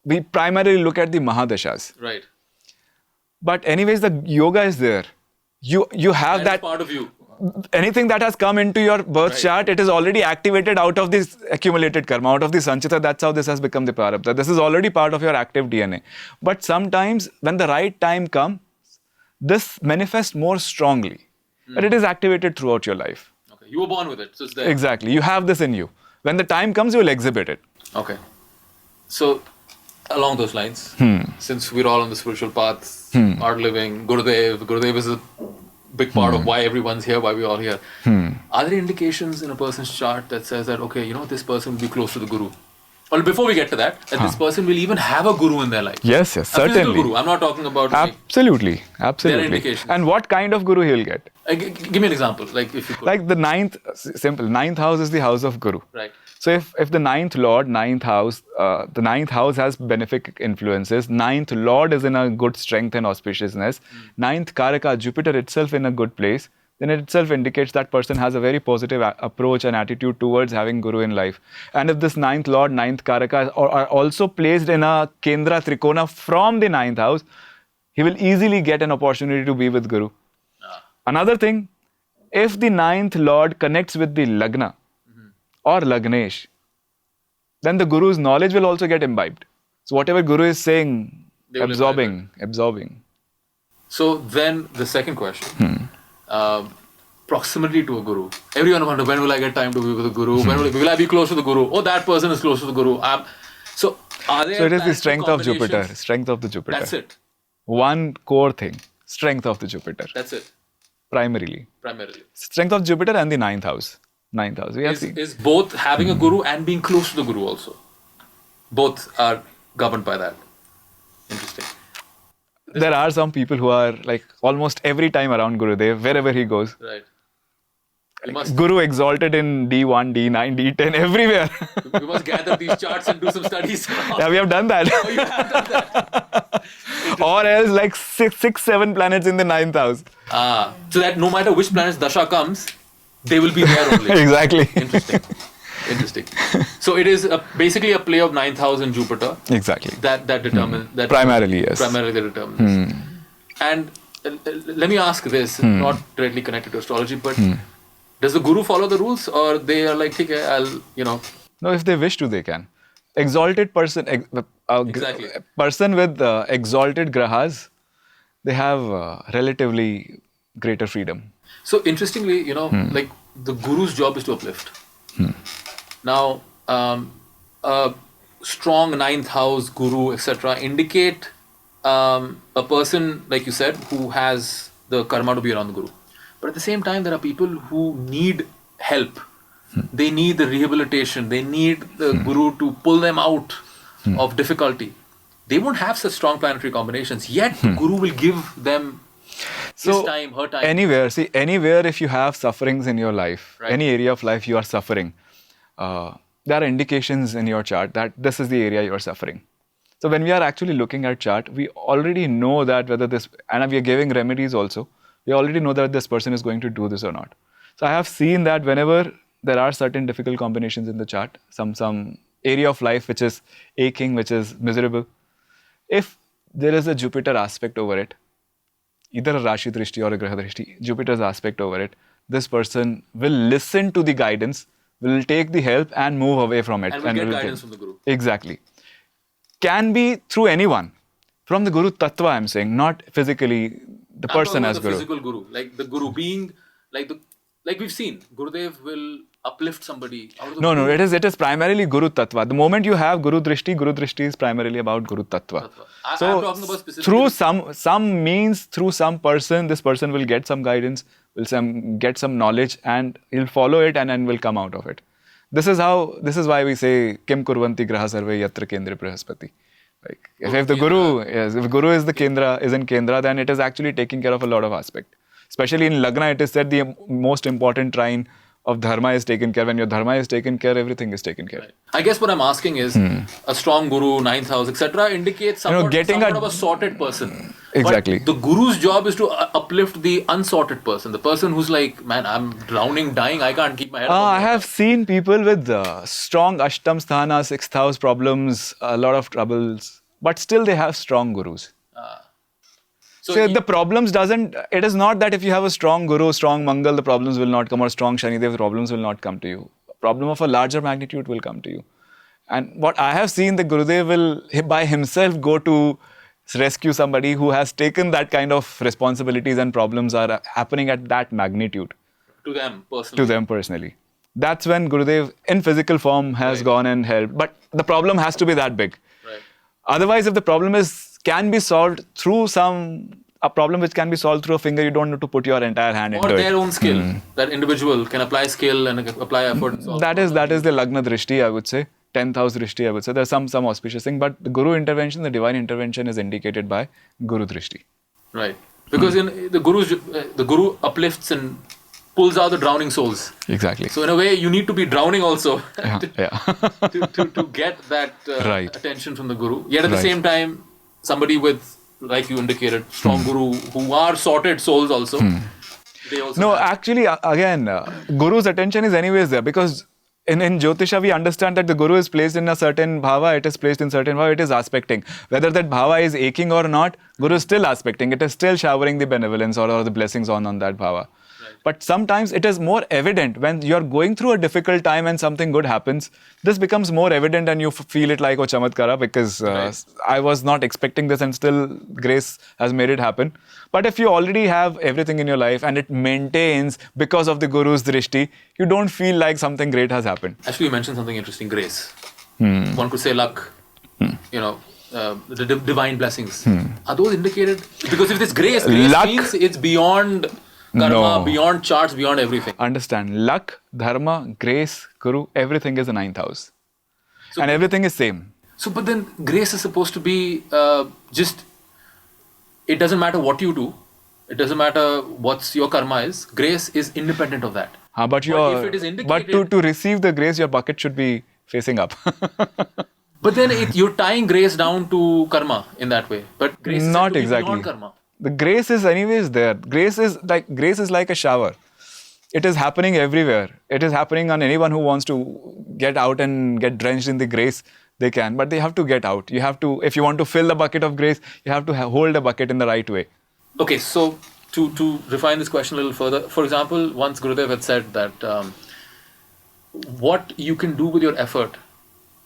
we primarily look at the Mahadashas. Right. But anyways, the yoga is there. You have that part of you. Anything that has come into your birth chart, it is already activated out of this accumulated karma, out of the sanchita. That's how this has become the prarabdha. This is already part of your active DNA. But sometimes when the right time comes, this manifests more strongly. But it is activated throughout your life. Okay. You were born with it. So it's there. Exactly. You have this in you. When the time comes, you will exhibit it. Okay. So along those lines, since we're all on the spiritual path, art living, Gurudev is a big part of why everyone's here, why we're all here. Are there indications in a person's chart that says that, okay, this person will be close to the Guru? Well, before we get to that, this person will even have a Guru in their life. Yes, certainly. Guru. I'm not talking about... Absolutely. There are indications. And what kind of Guru he'll get? Give me an example, like if you could. Like the ninth house is the house of Guru. Right. So if the ninth house has benefic influences, ninth lord is in a good strength and auspiciousness, ninth karaka, Jupiter itself in a good place, then it itself indicates that person has a very positive approach and attitude towards having Guru in life. And if this ninth lord, ninth karaka are also placed in a kendra trikona from the ninth house, he will easily get an opportunity to be with Guru. Another thing, if the ninth lord connects with the lagna, or Lagnesh, then the Guru's knowledge will also get imbibed. So whatever Guru is saying, absorbing. So then the second question, proximity to a Guru. Everyone wonders, when will I get time to be with the Guru? When will I be close to the Guru? Oh, that person is close to the Guru. So it is the strength of Jupiter. Strength of the Jupiter. That's it. One core thing. Strength of the Jupiter. That's it. Primarily. Strength of Jupiter and the ninth house. We have seen. Is both having a Guru and being close to the Guru also. Both are governed by that. Interesting. There are some people who are like almost every time around Gurudev, wherever he goes. Right. Guru exalted in D1, D9, D10, everywhere. We must gather these charts and do some studies. Yeah, we have done that. Oh, you have done that. Or else like 6, 7 planets in the ninth house. So that no matter which planet's dasha comes, they will be there only. Exactly. Interesting. So it is basically a play of ninth house and Jupiter. Exactly. That determines. That primarily, yes. Primarily determines. And let me ask this, not directly connected to astrology, but does the Guru follow the rules, or they are like, okay, No, if they wish to, they can. Exalted person, exactly. Person with exalted grahas, they have relatively greater freedom. So interestingly, like the Guru's job is to uplift. Now, a strong ninth house Guru, etc., indicate a person, like you said, who has the karma to be around the Guru. But at the same time, there are people who need help. They need the rehabilitation. They need the Guru to pull them out of difficulty. They won't have such strong planetary combinations, yet the Guru will give them his time, her time. Anywhere if you have sufferings in your life, Right. any area of life you are suffering, there are indications in your chart that this is the area you are suffering. So when we are actually looking at chart, we already know that whether this, and we are giving remedies also, we already know that this person is going to do this or not. So I have seen that whenever there are certain difficult combinations in the chart, some area of life which is aching, which is miserable, if there is a Jupiter aspect over it, either a Rashi Drishti or a Graha Drishti, Jupiter's aspect over it, this person will listen to the guidance, will take the help and move away from it. And will get will guidance from the Guru. Exactly. Can be through anyone. From the Guru Tattva, I'm saying, not physically the person as the Guru. physical Guru. Like the Guru being, like we've seen, Gurudev will uplift somebody out of the No, blue. it is primarily Guru Tattva. The moment you have Guru Drishti is primarily about Guru Tattva. I'm So talking about specifically through some means, through some person, this person will get some guidance, get some knowledge, and he'll follow it and then will come out of it. This is why we say Kim Kurvanti Graha Sarve Yatra Kendra Prahaspati. Like if the Guru, yes, if Guru is in Kendra, then it is actually taking care of a lot of aspect. Especially in Lagna, it is said the most important trine of Dharma is taken care. When your Dharma is taken care, everything is taken care. I guess what I'm asking is a strong Guru, 9th house, etc. indicates somewhat of a sorted person. Exactly. But the Guru's job is to uplift the unsorted person. The person who's like, man, I'm drowning, dying, I can't keep my head above I water." have seen people with strong Ashtam Sthana, 6th house problems, a lot of troubles, but still they have strong Gurus. So the problems it is not that if you have a strong Guru, strong Mangal, the problems will not come, or strong Shani, the problems will not come to you. A problem of a larger magnitude will come to you. And what I have seen, the Gurudev will by himself go to rescue somebody who has taken that kind of responsibilities, and problems are happening at that magnitude. To them personally. That's when Gurudev in physical form has gone and helped. But the problem has to be that big. Right. Otherwise, if the problem can be solved through a problem which can be solved through a finger, you don't need to put your entire hand into it. Or their own skill. That individual can apply skill and apply effort. And solve That is the Lagna Drishti, I would say. 10th house Drishti, I would say. There's some auspicious thing, but the Guru intervention, the divine intervention is indicated by Guru Drishti. Right. Because in the Guru uplifts and pulls out the drowning souls. Exactly. So in a way, you need to be drowning also to get that Right. attention from the Guru. Yet at the same time, somebody with, like you indicated, strong Guru who are sorted souls also. They also Actually, again, Guru's attention is anyways there, because in Jyotisha, we understand that the Guru is placed in a certain bhava, it is placed in certain bhava, it is aspecting. Whether that bhava is aching or not, Guru is still aspecting, it is still showering the benevolence or the blessings on that bhava. But sometimes it is more evident when you are going through a difficult time and something good happens. This becomes more evident and you feel it like, oh, chamatkara, because I was not expecting this and still grace has made it happen. But if you already have everything in your life and it maintains because of the Guru's drishti, you don't feel like something great has happened. Actually, you mentioned something interesting, grace. One could say luck, the divine blessings. Are those indicated? Because if it's grace Luck, means it's beyond karma, beyond charts, beyond everything. Understand, luck, dharma, grace, Guru, everything is a 9th house. And everything is same. So, but then grace is supposed to be it doesn't matter what you do. It doesn't matter what's your karma is. Grace is independent of that. But if it is indicated, to receive the grace, your bucket should be facing up. But then you're tying grace down to karma in that way. But grace is not exactly exactly beyond karma. The grace is anyways there. Grace is like a shower. It is happening everywhere. It is happening on anyone who wants to get out and get drenched in the grace. They can, but they have to get out. You have to, if you want to fill the bucket of grace, you have to hold the bucket in the right way. Okay, so to refine this question a little further, for example, once Gurudev had said that what you can do with your effort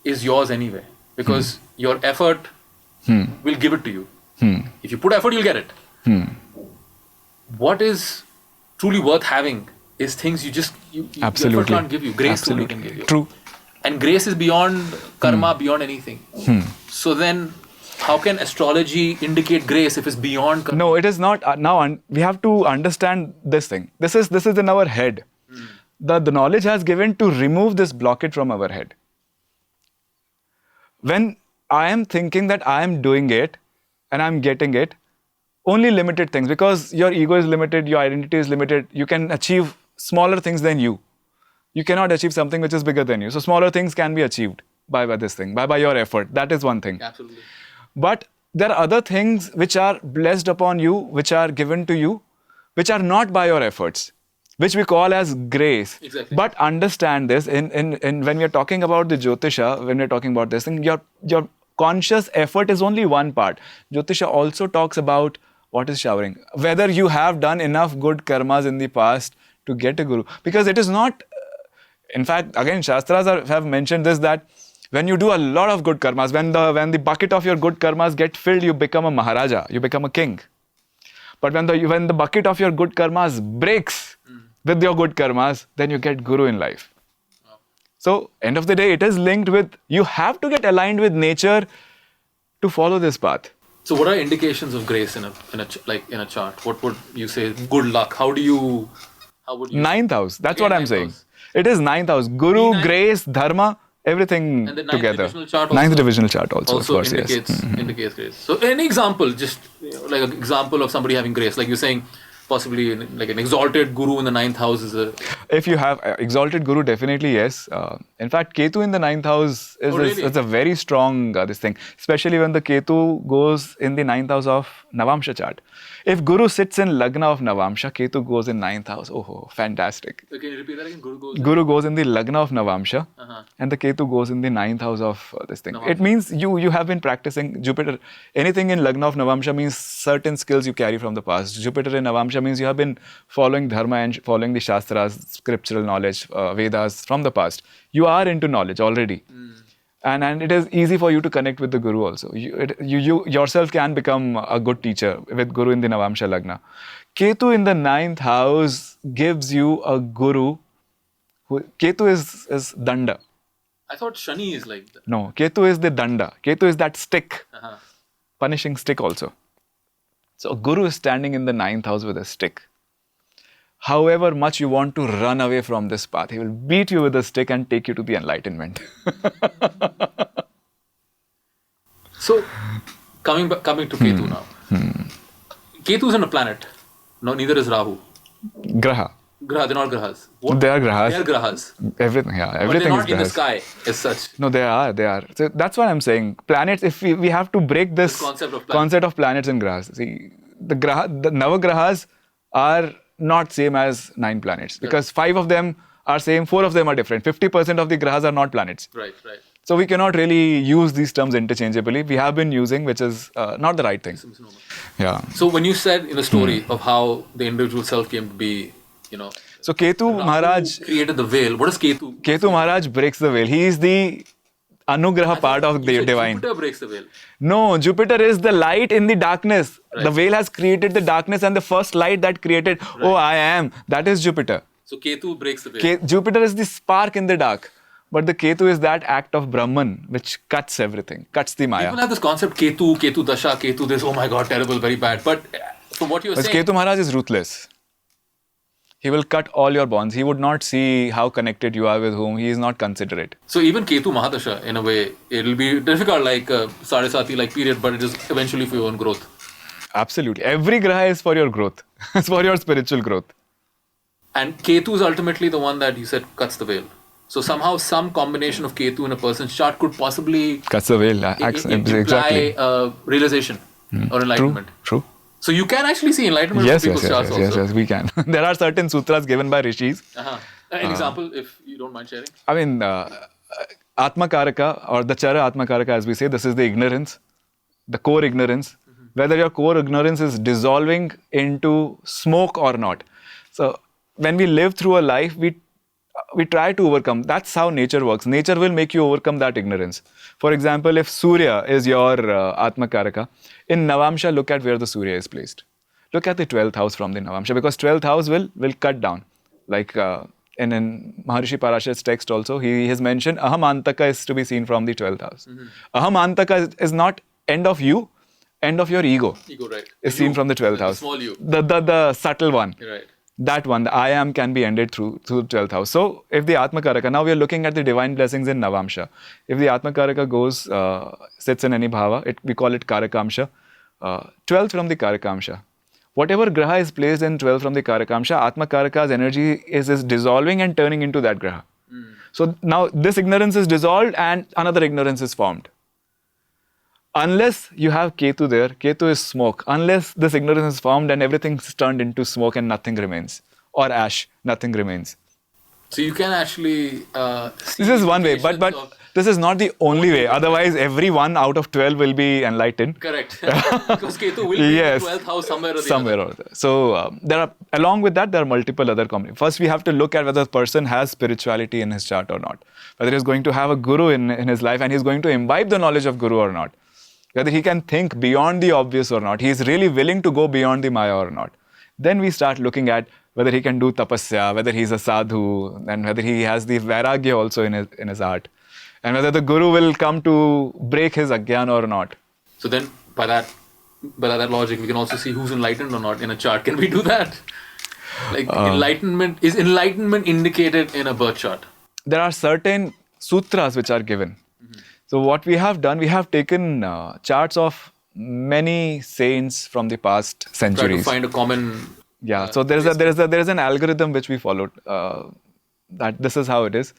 is yours anyway, because your effort will give it to you. If you put effort, you'll get it. What is truly worth having is things you Absolutely. effort can't give you. Grace truly can give you. True. And grace is beyond karma, beyond anything. So then, how can astrology indicate grace if it's beyond karma? No, it is not. Now we have to understand this thing. This is in our head. The knowledge has given to remove this blockage from our head. When I am thinking that I am doing it and I am getting it, only limited things, because your ego is limited, your identity is limited. You can achieve smaller things than you. You cannot achieve something which is bigger than you. So smaller things can be achieved by this thing, by your effort. That is one thing. Absolutely. But there are other things which are blessed upon you, which are given to you, which are not by your efforts, which we call as grace. Exactly. But understand this, in when we are talking about the Jyotisha, when we are talking about this thing, your conscious effort is only one part. Jyotisha also talks about what is showering. Whether you have done enough good karmas in the past to get a guru. Because it is not, in fact, again, Shastras have mentioned this, that when you do a lot of good karmas, when the bucket of your good karmas get filled, you become a Maharaja, you become a king. But when the bucket of your good karmas breaks with your good karmas, then you get guru in life. Wow. So, end of the day, it is linked with, you have to get aligned with nature to follow this path. So what are indications of grace in a chart? What would you say? Good luck. How would you? Ninth house. That's what I'm ninth saying. house. It is ninth house. Guru, D9. grace, dharma, everything And the ninth together. divisional chart Ninth divisional chart also, of course, indicates, yes. indicates grace. So any example, just like an example of somebody having grace, like you're saying, possibly like an exalted guru in the ninth house is a. If you have exalted guru, definitely yes. In fact, Ketu in the ninth house is a very strong this thing, especially when the Ketu goes in the ninth house of Navamsha chart. If guru sits in Lagna of Navamsha, Ketu goes in ninth house. Oh, fantastic. So can you repeat that again? Guru goes in the Lagna of Navamsha, and the Ketu goes in the ninth house of this thing. Navamsha. It means you have been practicing Jupiter. Anything in Lagna of Navamsha means certain skills you carry from the past. Jupiter in Navamsha means you have been following dharma and following the Shastras, scriptural knowledge, Vedas from the past. You are into knowledge already. And it is easy for you to connect with the Guru also. You yourself can become a good teacher with Guru in the Navamsha Lagna. Ketu in the ninth house gives you a Guru. Ketu is Danda. I thought Shani is like that. No, Ketu is the Danda. Ketu is that stick. Punishing stick also. So a Guru is standing in the ninth house with a stick. However much you want to run away from this path, he will beat you with a stick and take you to the enlightenment. So, coming to Ketu now. Ketu is on a planet. No, neither is Rahu. Graha. They're not Grahas. They are Grahas. They are Grahas. Everything, yeah. But Everything they're not is in the Grahas. sky as such. No, they are. So that's what I'm saying. Planets, if we have to break this concept of planets and Grahas. See, the Navagrahas are not same as 9 planets, because 5 of them are same, 4 of them are different. 50% of the Grahas are not planets. Right. So we cannot really use these terms interchangeably. We have been using, which is not the right thing. Yeah. So when you said in the story of how the individual self came to be, So Ketu Maharaj created the veil. What is Ketu? Ketu Maharaj breaks the veil. He is the Anugraha part of the divine. Jupiter breaks the veil. No, Jupiter is the light in the darkness. Right. The veil has created the darkness, and the first light that created, oh, I am, that is Jupiter. So Ketu breaks the veil. Jupiter is the spark in the dark. But the Ketu is that act of Brahman which cuts everything, cuts the Maya. People have this concept, Ketu Dasha, Ketu this, oh my god, terrible, very bad. But from what you're saying... Ketu Maharaj is ruthless. He will cut all your bonds. He would not see how connected you are with whom. He is not considerate. So even Ketu Mahadasha, in a way, it will be difficult like Sade Sati, like period, but it is eventually for your own growth. Absolutely. Every graha is for your growth. It's for your spiritual growth. And Ketu is ultimately the one that you said cuts the veil. So somehow some combination of Ketu in a person's chart could possibly... Cuts the veil. Exactly. Imply realization or enlightenment. True. So you can actually see enlightenment in people's charts also. Yes, we can. There are certain sutras given by rishis. An example, if you don't mind sharing. I mean, Atmakaraka or the Chara Atmakaraka, as we say, this is the ignorance, the core ignorance. Whether your core ignorance is dissolving into smoke or not. So when we live through a life, we try to overcome. That's how nature works. Nature will make you overcome that ignorance. For example, if Surya is your Atmakaraka, in Navamsha, look at where the Surya is placed. Look at the 12th house from the Navamsha, because 12th house will cut down. Like in Maharishi Parashur's text also, he has mentioned Aham Antaka is to be seen from the 12th house. Aham Antaka is not end of you, end of your ego. Ego, right. Is seen from the 12th house. The small you. The subtle one. Right. That one, the I am, can be ended through the 12th house. So, if the Atmakaraka, now we are looking at the divine blessings in Navamsha. If the Atmakaraka goes, sits in any bhava, we call it Karakamsha. 12th from the Karakamsha. Whatever Graha is placed in 12th from the Karakamsha, Atma Karaka's energy is dissolving and turning into that Graha. So now this ignorance is dissolved and another ignorance is formed. Unless you have Ketu there, Ketu is smoke. Unless this ignorance is formed and everything's turned into smoke and nothing remains. Or ash, nothing remains. So you can actually This is one way, but this is not the only way. Otherwise, every 1 out of 12 will be enlightened. Correct. Because Ketu will be in the 12th house somewhere or the other. So along with that, there are multiple other combinations. First, we have to look at whether the person has spirituality in his chart or not. Whether he's going to have a guru in his life and he's going to imbibe the knowledge of guru or not. Whether he can think beyond the obvious or not. He is really willing to go beyond the Maya or not. Then we start looking at whether he can do tapasya, whether he's a sadhu, and whether he has the vairagya also in his heart. And whether the guru will come to break his ajnana or not. So then, by that logic, we can also see who's enlightened or not in a chart. Can we do that? Like is enlightenment indicated in a birth chart? There are certain sutras which are given. So what we have done, we have taken charts of many saints from the past centuries. Try to find a common. Yeah. So there is an algorithm which we followed. That this is how it is.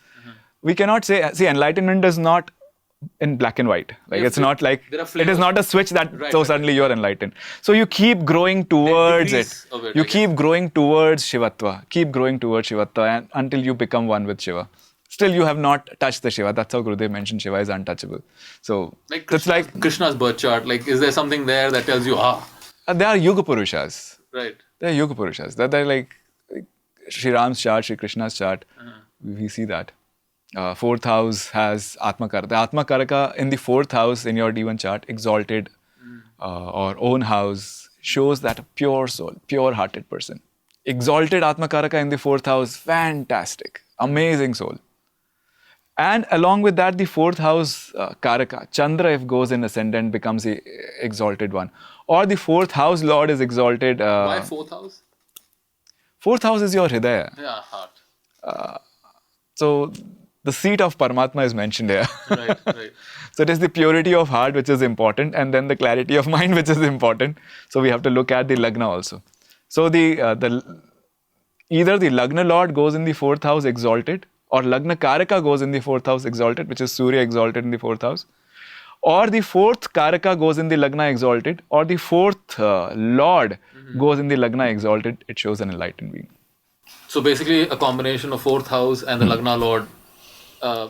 We cannot say enlightenment is not in black and white. Like it's not like it is not a switch that suddenly you're enlightened. So you keep growing towards it. You keep growing towards Shivatva. Keep growing towards Shivatva and until you become one with Shiva. Still, you have not touched the Shiva. That's how Gurudev mentioned Shiva is untouchable. So it's like Krishna's birth chart. Like, is there something there that tells you, There are Yuga Purushas. Right. They are Yuga Purushas. They're like Sri Ram's chart, Sri Krishna's chart. We see that. 4th house has Atma Karaka. The Atma Karaka in the 4th house in your D1 chart, exalted or own house, shows that a pure soul, pure-hearted person. Exalted Atma Karaka in the 4th house, fantastic, amazing soul. And along with that, the 4th house Karaka, Chandra, if goes in ascendant, becomes the exalted one. Or the 4th house Lord is exalted. Why 4th house? 4th house is your Hridaya. Yeah, heart. So the seat of Paramatma is mentioned here. Right. So it is the purity of heart which is important, and then the clarity of mind which is important. So we have to look at the Lagna also. So either the Lagna Lord goes in the 4th house exalted, or Lagna Karaka goes in the 4th house exalted, which is Surya exalted in the 4th house. Or the 4th Karaka goes in the Lagna exalted, or the 4th Lord goes in the Lagna exalted. It shows an enlightened being. So basically a combination of 4th house and the Lagna Lord.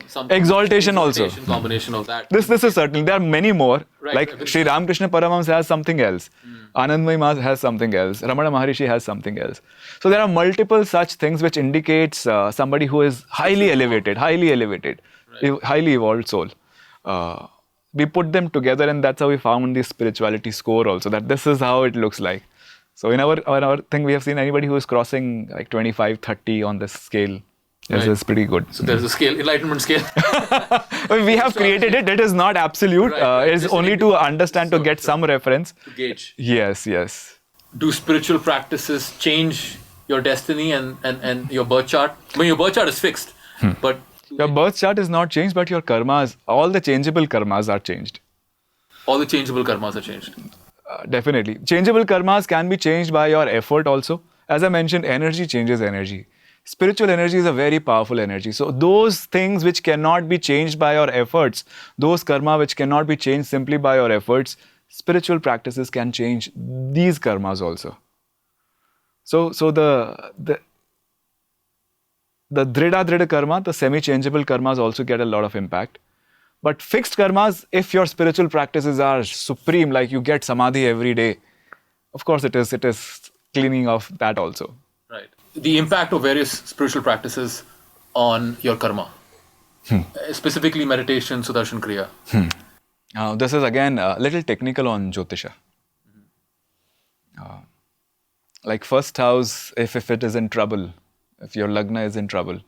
Some exaltation also. Combination of that. This is certain. There are many more. Right. Like Sri Ramakrishna Paramahamsa has something else. Anandamayi Ma has something else. Ramana Maharishi has something else. So there are multiple such things which indicates somebody who is highly elevated, highly evolved soul. We put them together, and that's how we found the spirituality score also, that this is how it looks like. So in our thing, we have seen anybody who is crossing like 25, 30 on this scale. This is pretty good. So there's a scale, enlightenment scale. We have created it. It is not absolute. It's only to understand, to get some reference. To gauge. Yes. Do spiritual practices change your destiny and your birth chart? I mean, your birth chart is fixed, but... Your birth chart is not changed, but your karmas, all the changeable karmas are changed. All the changeable karmas are changed? Definitely. Changeable karmas can be changed by your effort also. As I mentioned, energy changes energy. Spiritual energy is a very powerful energy. So those things which cannot be changed by your efforts, those karma which cannot be changed simply by your efforts, spiritual practices can change these karmas also. So the dhrida karma, the semi-changeable karmas also get a lot of impact. But fixed karmas, if your spiritual practices are supreme, like you get samadhi every day, of course it is cleaning of that also. Right. The impact of various spiritual practices on your karma. Specifically meditation, Sudarshan Kriya. Now this is again a little technical on Jyotisha. Like first house, if it is in trouble, if your lagna is in trouble,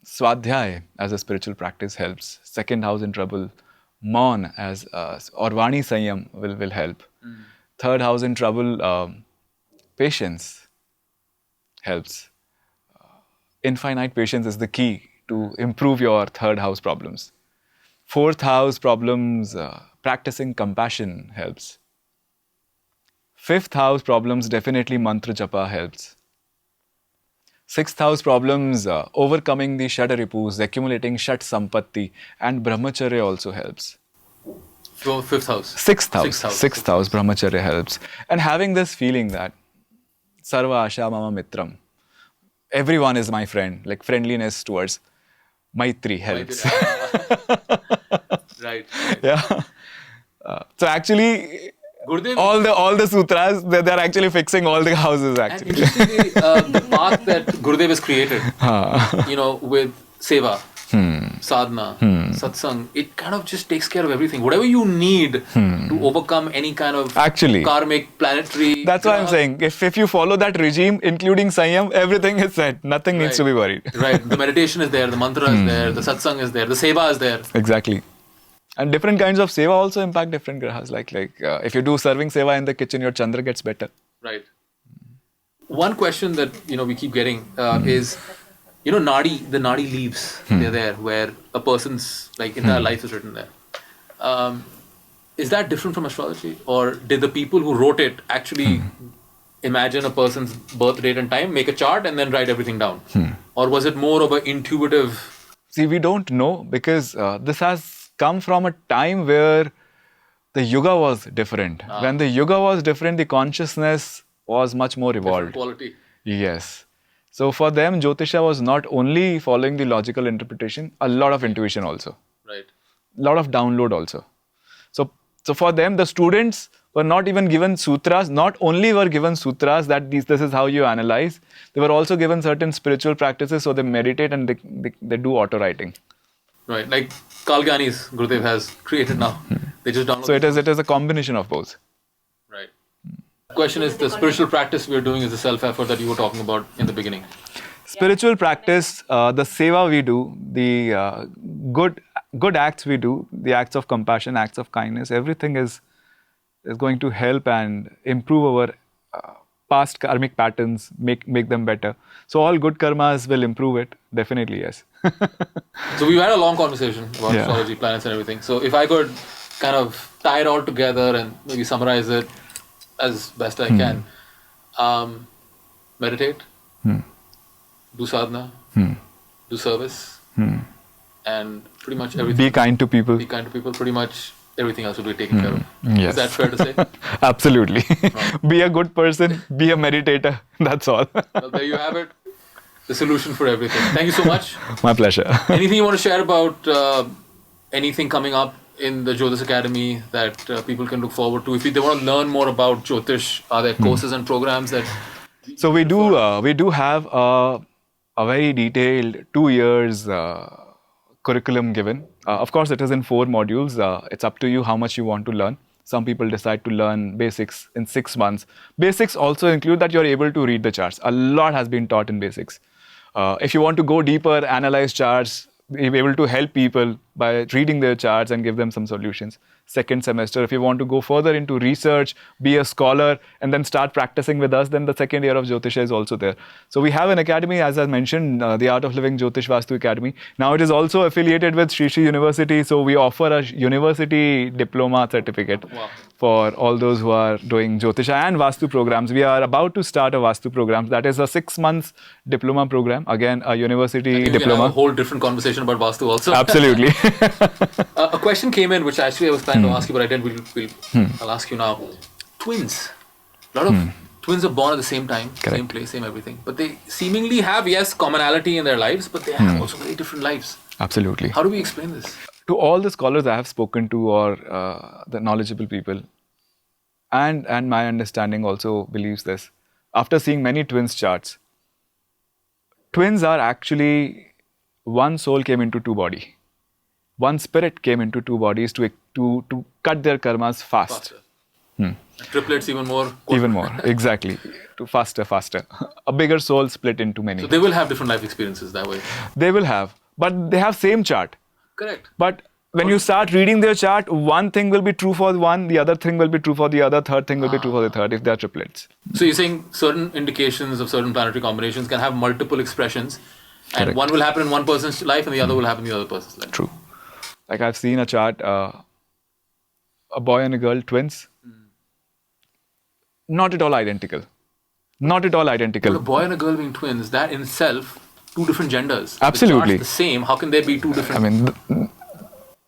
Swadhyay as a spiritual practice helps. Second house in trouble, Maun as or Vani Sanyam will help. Third house in trouble, patience helps. Infinite patience is the key to improve your third house problems. Fourth house problems, practicing compassion helps. 5th house problems, definitely mantra japa helps. 6th house problems, overcoming the Shadaripus, accumulating Shat Sampatti, and Brahmacharya also helps. So 5th house. 6th house, Brahmacharya helps. And having this feeling that Sarva Asha Mama Mitram, everyone is my friend, like friendliness towards Maitri helps. Right. Yeah. So actually, Gurudev, all the sutras, they're actually fixing all the houses and actually. interestingly, the path that Gurudev has created, with seva, sadhana, satsang, it kind of just takes care of everything. Whatever you need to overcome any kind of Actually, karmic, planetary. that's why I'm saying, if you follow that regime, including Sanyam, everything is set. Nothing needs to be worried. Right. The meditation is there, the mantra is there, the satsang is there, the seva is there. Exactly. And different kinds of seva also impact different grahas. Like if you do serving seva in the kitchen, your Chandra gets better. Right. One question that we keep getting is, nadi, the nadi leaves, they're there, where a person's entire life is written there. Is that different from astrology, or did the people who wrote it actually imagine a person's birth date and time, make a chart, and then write everything down, or was it more of an intuitive? See, we don't know because this has come from a time where the yuga was different. When the yuga was different, the consciousness was much more evolved. Quality. Yes. So for them, Jyotisha was not only following the logical interpretation, a lot of intuition also. Right. A lot of download also. So for them, the students were not even given sutras, not only were given sutras that this is how you analyze, they were also given certain spiritual practices, so they meditate and they do auto-writing. Right, like Kalgani's Gurudev has created now. They just download. So it is a combination of both. Right. The question is, the spiritual practice we are doing is the self-effort that you were talking about in the beginning. Spiritual practice, the seva we do, the good acts we do, the acts of compassion, acts of kindness, everything is going to help and improve our past karmic patterns, make them better. So all good karmas will improve it, definitely, yes. So we've had a long conversation about astrology, planets and everything. So if I could kind of tie it all together and maybe summarize it as best I can. Meditate, do sadhana, do service, and pretty much everything. Be kind to people. Be kind to people. Pretty much everything else will be taken care of. Yes. Is that fair to say? Absolutely. Be a good person. Be a meditator. That's all. Well, there you have it. The solution for everything. Thank you so much. My pleasure. Anything you want to share about anything coming up in the Jyotish Academy that people can look forward to? If they want to learn more about Jyotish, are there courses and programs that... So we do have a very detailed 2 years curriculum given. Of course, it is in 4 modules. It's up to you how much you want to learn. Some people decide to learn basics in 6 months. Basics also include that you're able to read the charts. A lot has been taught in basics. If you want to go deeper, analyze charts, be able to help people by reading their charts and give them some solutions. Second semester, if you want to go further into research, be a scholar, and then start practicing with us, then the second year of Jyotisha is also there. So we have an academy, as I mentioned, the Art of Living Jyotish Vastu Academy. Now it is also affiliated with Sri Sri University, so we offer a university diploma certificate for all those who are doing Jyotisha and Vastu programs. We are about to start a Vastu program. That is a 6 months diploma program. Again, a university diploma. We can have a whole different conversation about Vastu also. Absolutely. A question came in, which actually I was planning to ask you, but I didn't. I'll ask you now. Twins. A lot of twins are born at the same time, same place, same everything. But they seemingly have, yes, commonality in their lives, but they have also very different lives. Absolutely. How do we explain this? To all the scholars I have spoken to, or the knowledgeable people, and my understanding also believes this. After seeing many twins charts, twins are actually one soul came into 2 bodies. One spirit came into 2 bodies to cut their karmas fast. Triplets even more. Even more, exactly. To faster. A bigger soul split into many. So they will have different life experiences that way. They will have, but they have same chart. Correct. But when you start reading their chart, one thing will be true for one, the other thing will be true for the other, third thing will be true for the third if they are triplets. So you're saying certain indications of certain planetary combinations can have multiple expressions, and Correct. one will happen in one person's life and the other will happen in the other person's life. True. Like I've seen a chart, a boy and a girl, twins. Not at all identical. Not at all But identical. a boy and a girl being twins, that in itself, two different genders. Absolutely. The chart's the same. How can there be two different? I mean,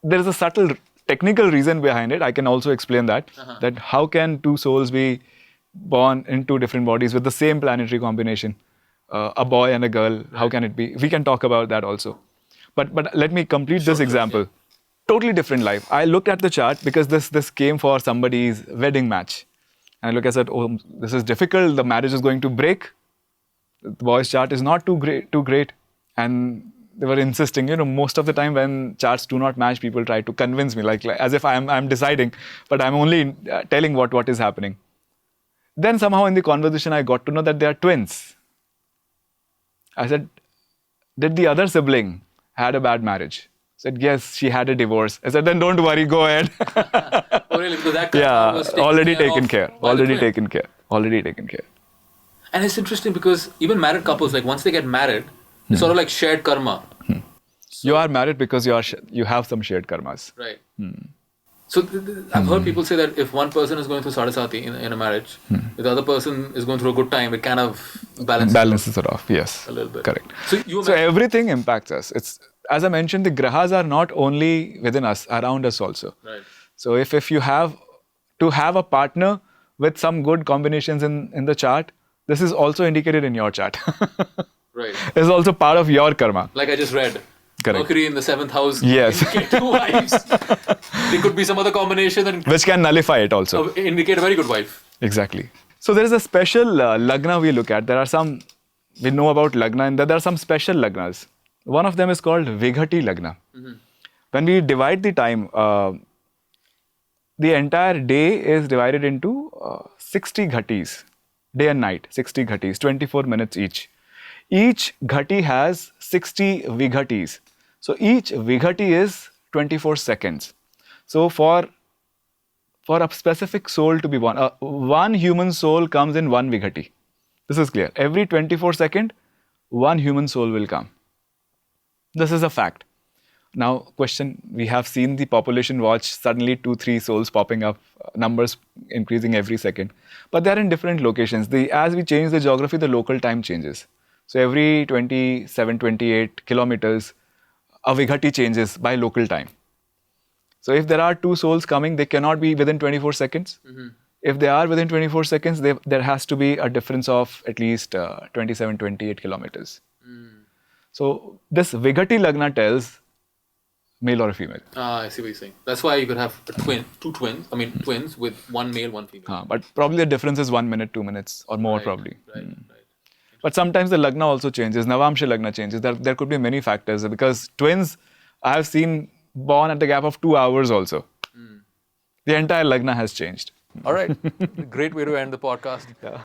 there is a subtle technical reason behind it. I can also explain that. That how can two souls be born in two different bodies with the same planetary combination? A boy and a girl, how can it be? We can talk about that also. But let me complete this example. Totally different life. I looked at the chart because this came for somebody's wedding match. And I look and said, oh, this is difficult. The marriage is going to break. The boy's chart is not too great. And they were insisting, most of the time when charts do not match, people try to convince me, like as if I'm deciding, but I'm only telling what is happening. Then somehow in the conversation, I got to know that they are twins. I said, did the other sibling had a bad marriage? Said, yes, she had a divorce. I said, then don't worry, go ahead. Oh, really? Because that Yeah, was already taken of care. by the Already twin. taken care. Already taken care. And it's interesting because even married couples, like once they get married, it's sort of like shared karma. You are married because you have some shared karmas. Right. So I've heard people say that if one person is going through Sati in a marriage, if the other person is going through a good time, it kind of Balances it off, yes. a little bit. Correct. So Everything impacts us. It's, as I mentioned, the grahas are not only within us, around us also. Right. So if you have to have a partner with some good combinations in the chart, this is also indicated in your chart. Right. It's also part of your karma. Like I just read. Correct. Mercury in the 7th house. Yes. Indicate two wives. There could be some other combination and Which can nullify it also. indicate a very good wife. Exactly. So there is a special lagna we look at. There are some, we know about lagna, and there are some special lagnas. One of them is called Vighati lagna. When we divide the time, the entire day is divided into 60 ghatis, day and night, 60 ghatis, 24 minutes each. Each ghati has 60 vighatis. So each vighati is 24 seconds. So for a specific soul to be born, one human soul comes in one vighati. This is clear. Every 24 seconds, one human soul will come. This is a fact. Now, question, we have seen the population watch, suddenly 2-3 souls popping up, numbers increasing every second. But they're in different locations. As we change the geography, the local time changes. So every 27, 28 kilometers, a vighati changes by local time. So if there are 2 souls coming, they cannot be within 24 seconds. If they are within 24 seconds, there has to be a difference of at least 27, 28 kilometers. So this Vighati Lagna tells male or a female. I see what you're saying. That's why you could have two twins with one male, one female. But probably the difference is 1 minute, 2 minutes or more probably. Right. But sometimes the Lagna also changes, Navamsha Lagna changes. There could be many factors because twins I have seen born at the gap of 2 hours also. The entire Lagna has changed. All right. Great way to end the podcast.